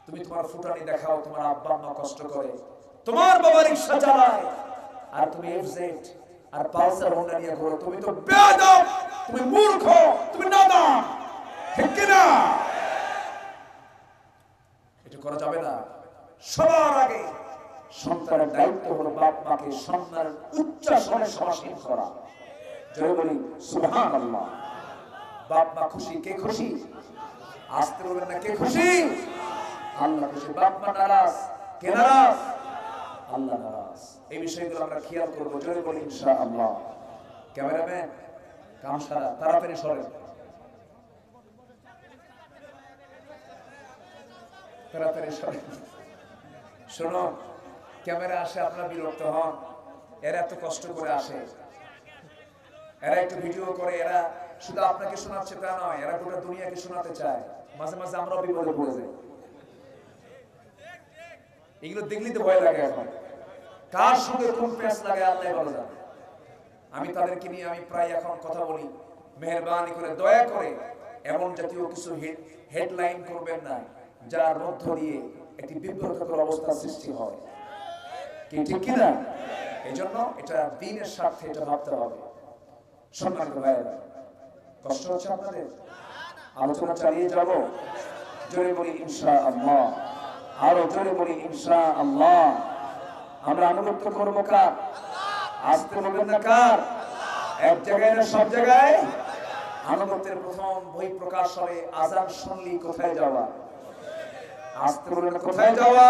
তুমি তোমার ফুটানি দেখাও, তোমার আব্বা আম্মা কষ্ট করে, তোমার বাবা রিক্সা চালায়, আর তুমি এফজেড আর পালসার হোন্ডা নিয়ে ঘোরো, তুমি তো বেয়াদব, তুমি মূর্খ, তুমি নাদান, ঠিক কি না? এটা করা যাবে না। সবার আগে সন্তানের দায়িত্ব হলো বাপ মাকে সম্মানের উচ্চাসনে সমাসীন করা। জয় বলি সুবহানাল্লাহ। বাপ মা খুশি, কে খুশি? আসতে বলবেন না, কে খুশি? আল্লাহ খুশি। বাপ মা নারাজ, কে নারাজ? আল্লাহ নারাজ। এই বিষয়গুলো আমরা খেয়াল করবো। জয় বলি ইনশাআল্লাহ। ক্যামেরাম্যান কাম সারা, তাড়াতাড়ি সরেন, তাড়াতাড়ি সরেন। শোনো, ক্যামেরা আসে, আপনারা বিরক্ত হন, এরা এত কষ্ট করে আসে, এরা একটু ভিডিও করে, এরা শুধু আপনাকে শোনাচ্ছে তা নয়, এরা গোটা দুনিয়াকে শোনাতে চায়। মাঝে মাঝে আমরাও বিপদে পড়ে যাই। এগুলো দেখলেই তো ভয় লাগে। এখন কার সঙ্গে কোন প্যাঁচ লাগে আল্লাহ ভালো জানে। আমি তাদেরকে নিয়ে আমি প্রায় এখন কথা বলি, মেহেরবানি করে দয়া করে এমন জাতীয় কিছু হেডলাইন করবেন না যার মধ্য দিয়ে একটি বিব্রতকর অবস্থা সৃষ্টি হয়, কি ঠিক কিনা? এই জন্য এটা দ্বীনের স্বার্থে এটা ভাবতে হবে। সম্মানিত ভাইয়েরা, কষ্ট হচ্ছে আপনাদের? আলোচনা চালিয়ে যাব। জোরে বলি ইনশাআল্লাহ, আরো জোরে বলি ইনশাআল্লাহ। আমরা আনুগত্য করবো কার? আসতে বলবেন না কার? এক জায়গায় না সব জায়গায়? আনুগত্যের প্রথম বই প্রকাশ হবে আজান শুনলি কোথায় যাওয়া? আসতে বলবেন কোথায় যাওয়া?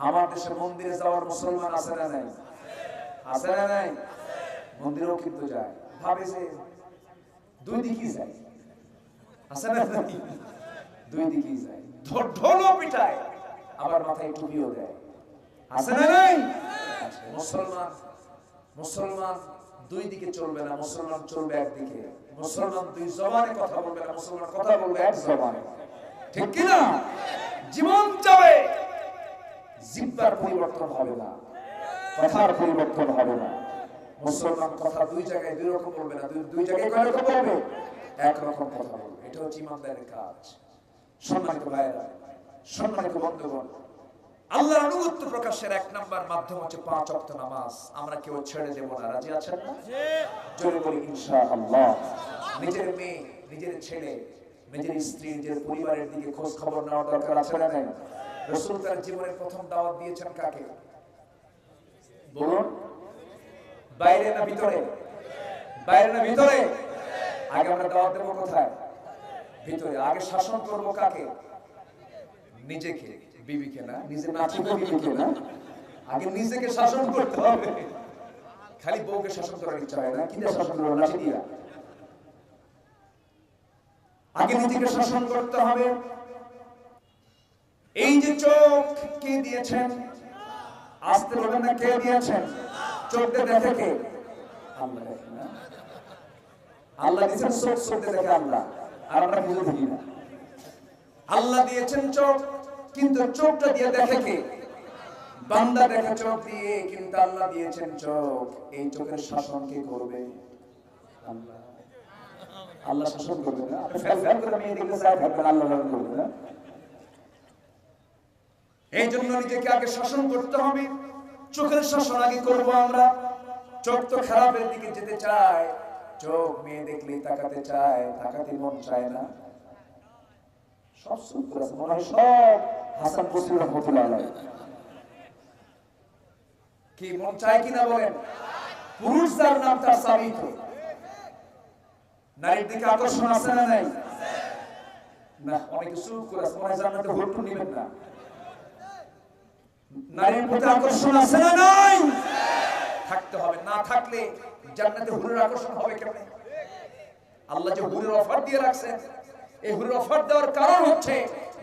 আমার দেশে মন্দিরে যাওয়ার মুসলমান আছে না নাই? আছে না নাই? মন্দিরেও কিন্তু যায়, ভাবে যে দুই দিকেই যায়, আছে না নাই? দুই দিকেই যায়, ঢোলও পিটায়, আবার মাথায় টুপিও দেয়, আছে না নাই? মুসলমান মুসলমান দুই দিকে চলবে না, মুসলমান চলবে একদিকে। মুসলমান দুই জবানে কথা বলবে না, মুসলমান কথা বলবে এক জবানে, ঠিক কি না? জীবন যাবে, জিহ্বার পরিবর্তন হবে না, কথার পরিবর্তন হবে না। মুসলমান কথা দুই জায়গায় দুই রকম বলবে না, দুই জায়গায় কয় রকম বলবে? একরকম কথা বলবে। এটা হচ্ছে ইমানদারের কাজ। সম্মানিত ভাইয়েরা, সম্মানিত বন্ধুগণ, আল্লাহর আনুগত্য প্রকাশের এক নাম্বার মাধ্যম হচ্ছে 5 ওয়াক্ত নামাজ। আমরা কেউ ছেড়ে দেব না, রাজি আছেন না? জোরে বলি ইনশাআল্লাহ। নিজের মেয়ে, নিজের ছেলে, নিজের স্ত্রী, নিজের পরিবারের দিকে খোঁজ খবর নেওয়ার দরকার আছে না নাই? রাসূল তার জীবনের প্রথম দাওয়াত দিয়েছেন কাকে? বলুন, বাইরে না ভিতরে? বাইরে না ভিতরে? আগে আমরা দাওয়াত দেব কোথায়? ভিতরে। আগে শাসন করব কাকে? নিজেকে, বিবিকে না, নিজে নাচিকে, বিবিকে না, আগে নিজেকে শাসন করতে হবে। খালি বউকে শাসন করার ইচ্ছা হয় না, কি দিয়ে শাসন করবো? নাচি দিয়া? আগে নিজেকে শাসন করতে হবে। এই যে চোখ কে দিয়েছেন? আসতে বলবেন না, কে দিয়েছেন? চোখ দিয়ে দেখে কে? আল্লাহ দেখে না? আল্লাহ দিয়েছেন চোখ, চোখ দিয়ে দেখে আল্লাহ, আর আমরা বুঝে দেখি না। আল্লাহ দিয়েছেন চোখ, কিন্তু চোখটা দিয়ে দেখে কে? বান্দা দেখে চোখ দিয়ে, কিন্তু আল্লাহ দিয়েছেন চোখ। এই চোখের শাসন কে করবে? আল্লাহ। আল্লাহ শাসন করবে না। আপনি ফেল ফেল করে মেয়ে দিকে চাই থাকবেন, আল্লাহ শাসন করবে না। এই জন্য নিজেকে আগে শাসন করতে হবে। চোখের শাসন আগে করব আমরা। চোখ তো খারাপের দিকে যেতে চায়, চোখ মেয়ে দেখলেই তাকাতে চায়, তাকাতে মন চায় না। সব চুপ করে আছে, মনে হয় সব হাসান বসরি রহমাতুল্লাহ আলাইহি। কি মন চায় কিনা বলেন? পুরুষ যার নাম তার স্বামী। তো নারীর দিকে আকর্ষণ আছে না নাই? না, অনেকে চুপ করে আছে, মনে হয় জান্নাতে ভোট নিবেন না। নারীর প্রতি আকর্ষণ আছে না নাই? থাকতে হবে, না থাকলে জান্নাতে হুরের আকর্ষণ হবে কেমনে? আল্লাহ যে হুরের অফার দিয়ে রাখছেন, এই হুরের অফার দেওয়ার কারণ হচ্ছে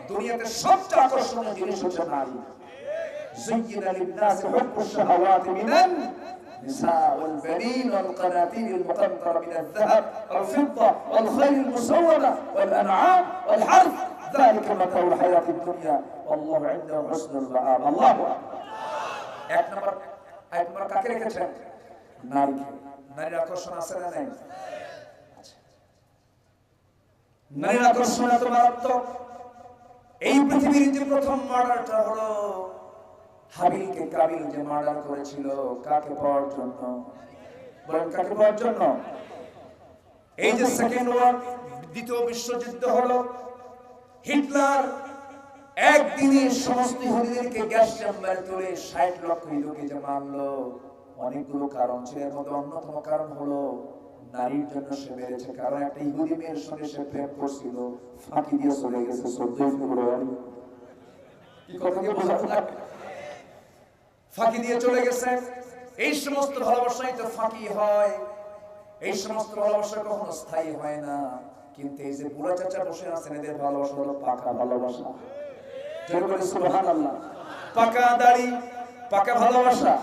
দুনিয়াতে সবচেয়ে আকর্ষণীয় জিনিস হচ্ছে নারী। زين للناس حب الشهوات من النساء والبنين والقناطير المقنطرة من الذهب والفضة والخيل المسومة والأنعام والحرث ذلك متاع الحياة الدنيا والله عنده حسن المآب الله أكبر এক নম্বর কাকে রেখেছেন নারীকে নারীর আকর্ষণ আছে না নাই নারীর আকর্ষণ এত মারাত্মক এই পৃথিবীর যে প্রথম মার্ডারটা হলো হাবিলকে কাবিল যে মার্ডার করেছিল কাকে পাওয়ার জন্য বলেন কাকে পাওয়ার জন্য এই যে সেকেন্ড ওয়ার দ্বিতীয় বিশ্বযুদ্ধ হলো হিটলার একদিনে সমস্ত ইহুদিদেরকে গ্যাস চেম্বারে তুলে 60 লক্ষ ইহুদিকে যে মারলো অনেকগুলো কারণ ছিল এর মধ্যে অন্যতম কারণ হলো নারীর জন্য সে মেরেছে কারণ একটা ইহুদি মেয়ের সঙ্গে সে প্রেম করছিল ফাঁকি দিয়ে চলে গেছে 14 ফেব্রুয়ারি কি কথা কি বোঝা যায় ফাঁকি দিয়ে চলে গেছে এই সমস্ত ভালোবাসাই তো ফাঁকি হয় এই সমস্ত ভালোবাসা কখনো স্থায়ী হয় না কিন্তু এই যে বুড়া চাচা বসে আছেন এদের ভালোবাসা হলো পাকা ভালোবাসা জোরে বলি সুবহানাল্লাহ পাকা দাড়ি পাকা ভালোবাসা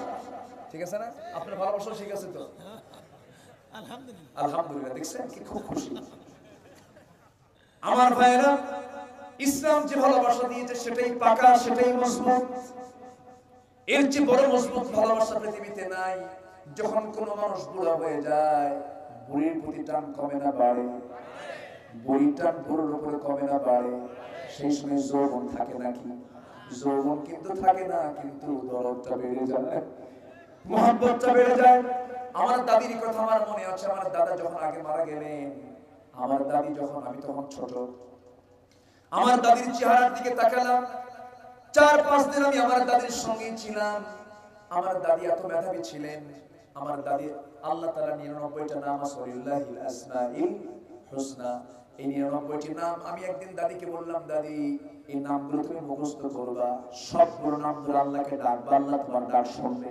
ঠিক আছে না আপনার ভালোবাসা ঠিক আছে তো আলহামদুলিল্লাহ দেখছেন কি খুব খুশি আমার ভাইরা ইসলাম যে ভালোবাসা দিয়েছে সেটাই পাকা সেটাই মজবুত এর যে বড় মজবুত ভালোবাসা পৃথিবীতে নাই যখন কোনো মানুষ বুড়া হয়ে যায় বুড়ির প্রতি টান কমে না বাড়ে বুড়ির টান বুড়োর উপরে কমে না বাড়ে সেই সময় যৌবন থাকে নাকি যৌবন কিন্তু থাকে না কিন্তু দরদটা বেড়ে যায় মহব্বতটা বেড়ে যায় আমার দাদির কথা আমার মনে আছে আমার দাদা যখন আগে মারা গেলেন আমার দাদি যখন আমি তখন ছোট আমার দাদির চেহারার দিকে তাকালাম 4-5 দিন আমি আমার দাদির সঙ্গে ছিলাম আমার দাদি এত মেধাবী ছিলেন আমার দাদি আল্লাহ তাআলা 99টা নাম আসলিল্লাহিল আসমাইল হুসনা এই 99টি নাম আমি একদিন দাদিকে বললাম দাদি এই নামগুলো তুমি মুখস্থ করবা সবগুলো নাম ধরে আল্লাহকে ডাকবা আল্লাহ তোমার ডাক শুনবে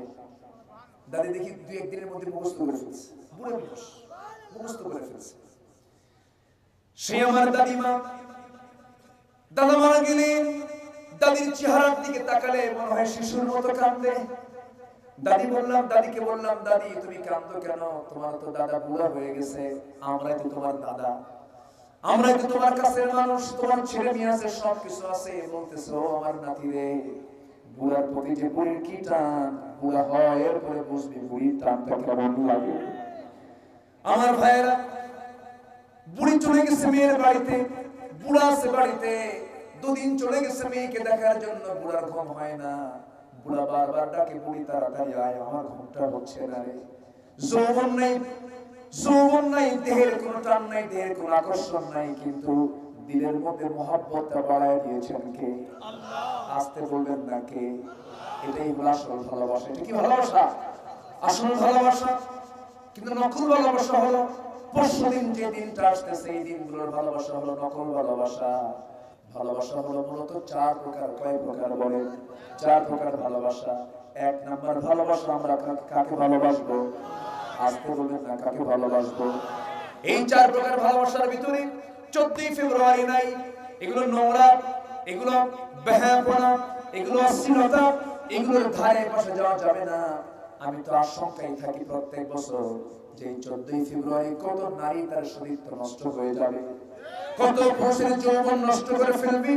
দাদি দেখি 2-1 দিনের মধ্যে মুখস্থ করে ফেলছে বুড়ো মানুষ মুখস্থ করে ফেলছে সে আমার দাদিমা দাদা মারা গেলেন দাদির চেহারার দিকে তাকালে মনে হয় শিশুর মতো কাঁদে দাদিকে বললাম দাদি তুমি কাঁদো কেন তোমার তো দাদা বুড়া হয়ে গেছে আমরাই তো তোমার দাদা আমরাই তো তোমার কাছের মানুষ তোমার ছেলে মেয়ে আছে সব কিছু আছে বলতেছো আমার নাতি রে বুড়ার প্রতি যে বুড়ির কি টান বুড়া হয় এরপরে বুঝবি বুড়ির টানটা কেমন লাগে আমার ভাইয়েরা বুড়ি চলে গেছে মেয়ের বাড়িতে বুড়া আছে বাড়িতে 2 দিন চলে গেছে মেয়েকে দেখার জন্য বুড়ার ঘুম হয় না বুড়া বারবার ডাকে বুড়ি তাড়াতাড়ি আয় আমার ঘুমটা হচ্ছে না রে যৌবন নাই দেহের কোনো টান নাই দেহের কোনো আকর্ষণ নাই কিন্তু দিলের মধ্যে মহব্বতটা বাড়ায় দিয়েছেন কে আল্লাহ আস্তে বলবেন না কে এটাই হলো আসল ভালোবাসা এটা কি ভালোবাসা আসল ভালোবাসা কিন্তু নকল ভালোবাসা হলো পরশুদিন যে দিনটা আসতেছে এই দিনগুলোর ভালোবাসা হলো নকল ভালোবাসা ভালোবাসা হলো মূলত 4 প্রকার কয় প্রকার বলে 4 প্রকার ভালোবাসা 1 নাম্বার ভালোবাসা আমরা কাকে ভালোবাসবো আজকে বলবেন না কাকে ভালোবাসবো এই 4 প্রকার ভালোবাসার ভিতরে 14 ফেব্রুয়ারি নাই এগুলো নোংরা এগুলো বেহায়াপনা এগুলো অশ্লীলতা এগুলোর ধারে পাশে যাওয়া যাবে না আমি তো আশঙ্কায় থাকি প্রত্যেক বছর যে 14 ফেব্রুয়ারি কত নারী তার শরীর নষ্ট হয়ে যাবে কত পুরুষের যৌবন নষ্ট করে ফেলবে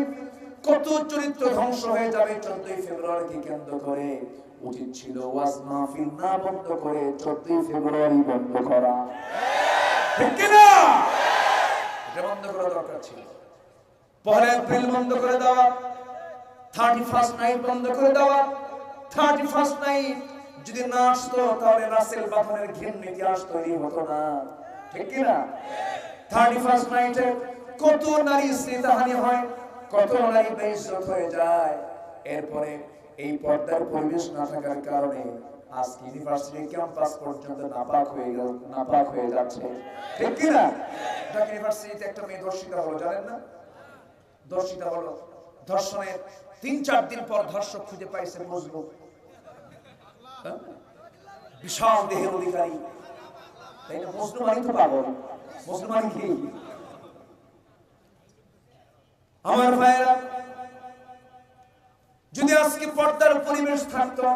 কত চরিত্র ধ্বংস হয়ে যাবে 14 ফেব্রুয়ারিকে কেন্দ্র করে উচিত ছিল ওয়াজ মাহফিল না বন্ধ করে 14 ফেব্রুয়ারি বন্ধ করা ঠিক কি না এটা বন্ধ করা দরকার ছিল 1 এপ্রিল বন্ধ করে দেওয়া 31st নাইট বন্ধ করে দেওয়া 31st নাইট যদি না আসতো তাহলে রাসেল বাঁধনের ঘৃণ্য ইতিহাস তৈরি হতো না ঠিক কি না 31st নাইটে কত নারী স্মৃতিহানি হয় কত নারী বেইজ্জত হয়ে যায় এরপরে এই পর্দার পরিবেশ না থাকার কারণে আজ ইউনিভার্সিটি ক্যাম্পাস পর্যন্ত নাপাক হয়ে যাচ্ছে ঠিক কি না ঢাকা ইউনিভার্সিটিতে একটা মেয়ে ধর্ষিতা হলো জানেন না ধর্ষিতা হলো ধর্ষণের 3-4 দিন পর ধর্ষক খুঁজে পাইছে মজনু বিশাল দেহের অধিকারী তাই না মজনু মানে তো পাগল মজনু মানে কি আমার ভাইরা আজকে পর্দার পরিবেশ থাকতো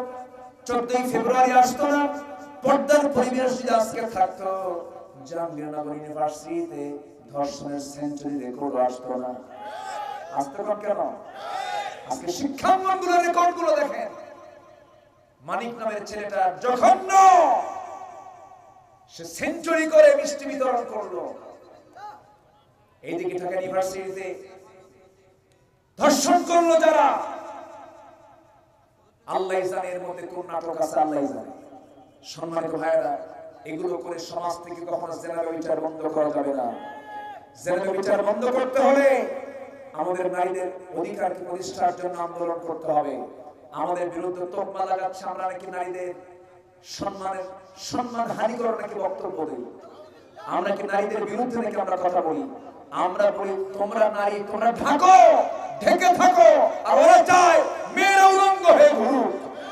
14ই ফেব্রুয়ারি আসতো না, পর্দার পরিবেশ যদি আজকে থাকতো জাহাঙ্গীরনগর ইউনিভার্সিটিতে ধর্ষণের সেঞ্চুরি রেকর্ড আসতো না। আসতো না কেন? আজকে শিক্ষাঙ্গনগুলোর রেকর্ডগুলো দেখেন। মানিক নামের ছেলেটা জঘন্য, সে সেঞ্চুরি করে মিষ্টি বিতরণ করলো। এইদিকে ঢাকা ইউনিভার্সিটিতে ধর্ষণ করলো যারা, আল্লাহ জানে এর মধ্যে কোন নাটক আছে, আল্লাহ জানে। সম্মানিত ভাইয়েরা, এগুলো করে সমাজ থেকে কখনো জেনারেল বিচার বন্ধ করা যাবে না। জেনারেল বিচার বন্ধ করতে হলে আমাদের নারীদের অধিকারকে প্রতিষ্ঠার জন্য আন্দোলন করতে হবে। আমাদের বিরুদ্ধে তোকমা লাগাচ্ছে আমরা নাকি নারীদের সম্মান হানি করার নাকি বক্তব্য দিই, আমরা কি নারীদের বিরুদ্ধে নাকি আমরা কথা বলি? আমরা বলি তোমরা নারী, তোমরা ঢাকো, ঢেকে থাকো, আর ওরা চায় মেয়েরা উলঙ্গ হয়ে ঘুরুক,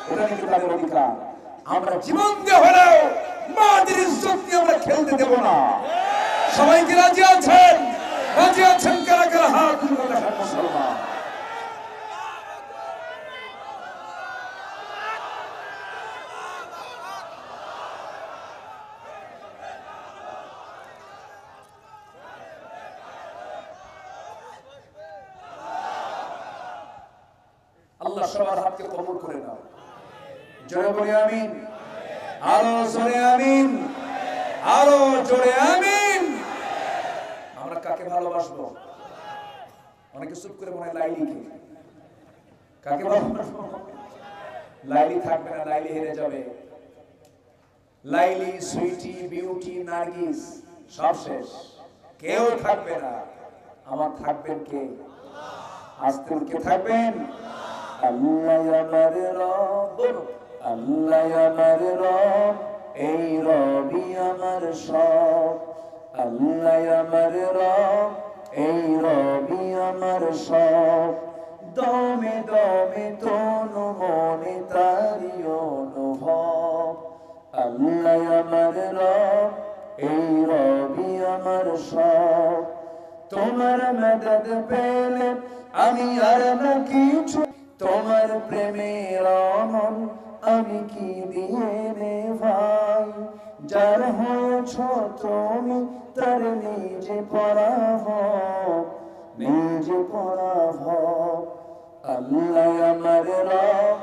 এটা নাকি তাদের অধিকার। আমরা জীবন দিয়ে হলেও মাদের ইজ্জত নিয়ে আমরা খেলতে দেব না। সবাই কি রাজি আছেন? রাজি আছেন কারা কারা? হাত তুলে দেখান মুসলমান। আল্লাহ সবার হাতকে কবুল করে নাও। জোরে বলি আমিন, আরো জোরে আমিন, আরো জোরে আমিন। আমরা কাকে ভালোবাসবো? অনেকে চুপ করে মনে হয় লাইলিকে। কাকে ভালোবাসবো? লাইলি থাকবে না, লাইলি হেরে যাবে। লাইলি, সুইটি, বিউটি, নার্গিস সব শেষ, কেউ থাকবে না। আমার থাকবেন কে? আজকে কে থাকবেন? আল্লাহ আমার রব, আল্লাহ আমার রব, এই রবি আমার সব। আল্লাহ আমার রব, এই রবি আমার সব। দমে দমে তনু মনে তারি অনুভব। আল্লাহ আমার রব, এই রবি আমার সব। তোমার মদদ পেলে আমি আর না কিছু, তোমার প্রেমের আমল আমি কি দিয়ে নে ভাই। যার হয়েছ তুমি তার নিজে পরাভব, নিজে পরাভব। আল্লাহ আমার রব,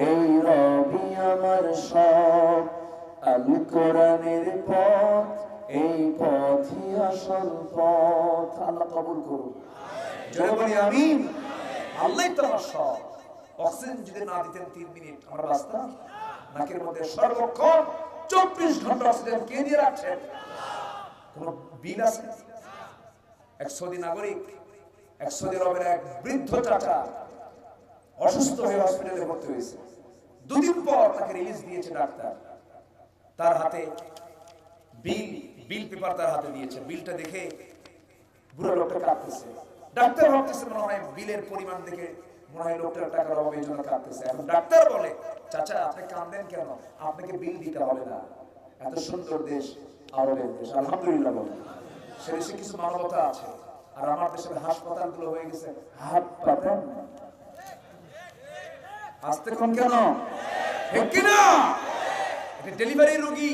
এই রবি আমার সব। আল কোরআনের পথ, এই পথই আসল পথ। আল্লাহ কবুল করুন। জোরে বলি আমিন। আল্লাহই তো আমার সব। অক্সিজেন যদি না দিতেন 3 মিনিট আমরা বাঁচতাম? নাকের মধ্যে সর্বক্ষণ 24 ঘন্টা অক্সিজেন কে দিয়ে রাখছেন? কোন বিল আছে? এক সৌদি নাগরিক, এক সৌদি আরবের এক বৃদ্ধ চাচা অসুস্থ হয়ে হসপিটালে ভর্তি হয়েছে। 2 দিন পর তাকে রিলিজ দিয়েছে ডাক্তার। তার হাতে বিল পেপার তার হাতে দিয়েছে। বিলটা দেখে বুড়ো লোকটা কাঁদতেছে। ডাক্তার ভাবতেছে মনে হয় বিলের পরিমাণ দেখে মনে হয় লোকটার টাকার অভাবে জন্য কাঁদতেছে। এখন ডাক্তার বলে, চাচা আপনি কাঁদেন কেন? আপনাকে বিল দিতে হবে না। এত সুন্দর দেশ আরবের দেশ, আলহামদুলিল্লাহ বলেন। সে দেশে কিছু মানবতা আছে। আর আমার দেশের হাসপাতালগুলো হয়ে গেছে হাত পাতেন। আসতে কোন কেন? ঠিক কিনা? ডেলিভারি রোগী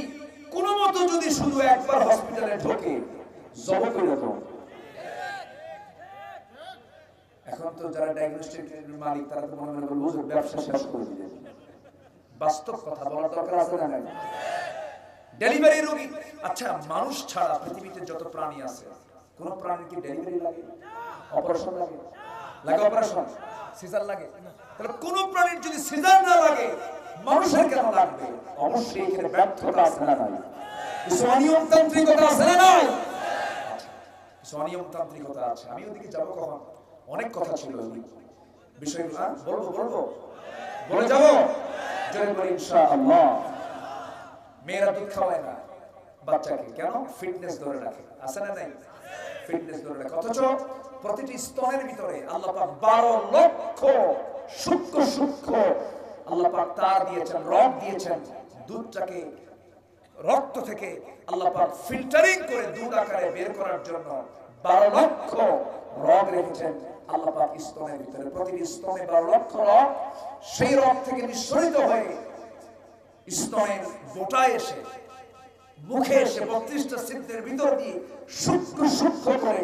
কোনো মতো যদি শুধু একবার হসপিটালে ঢোকে জব করে দেবো। এখন তো যারা ডায়াগনস্টিক মালিক তারা তো মনে মনে বলবো ব্যবসা শেষ করে দিবে। বাস্তব কথা বলার দরকার আছে না? নাই ডেলিভারি রোগী। আচ্ছা, মানুষ ছাড়া পৃথিবীতে যত প্রাণী আছে কোন প্রাণীর কি ডেলিভারি লাগে? অপারেশন লাগে? লাগে অপারেশন? সিজার লাগে? তাহলে কোন প্রাণীর যদি সিজার না লাগে মানুষের কেন লাগবে? অবশ্যই এখানে ব্যর্থতা আছে না নাই? অনিয়মতান্ত্রিকতা আছে না নাই? অনিয়মতান্ত্রিকতা আছে। আমি ওদিকে যাবো কখন? অনেক কথা ছিল বিষয়গুলো বলবো বলে যাবো। জয় করি ইনশাআল্লাহ। মেয়েরা দুধ খাওয়ায় না বাচ্চাকে, কেন? ফিটনেস ধরে রাখে। আছে না নাই? ফিটনেস ধরে রাখে। অথচ প্রতিটি স্তনের ভিতরে আল্লাহ পাক 12 লক্ষ সূক্ষ্ম আল্লাহ পাক তার দিয়েছেন, রগ দিয়েছেন। দুধটাকে রক্ত থেকে আল্লাহ পাক ফিল্টারিং করে দুধ আকারে বের করার জন্য 12 লক্ষ রগ রেখেছেন। আল্লাহ পাক স্তনের ভিতরে প্রতিটি স্তনে 12 লক্ষ রগ, সেই রগ থেকে নিঃসরিত হয়ে স্তনের বোটায় এসে মুখে এসে 32টা ছিদ্রের ভিতর দিয়ে সূক্ষ্ম সূক্ষ্ম করে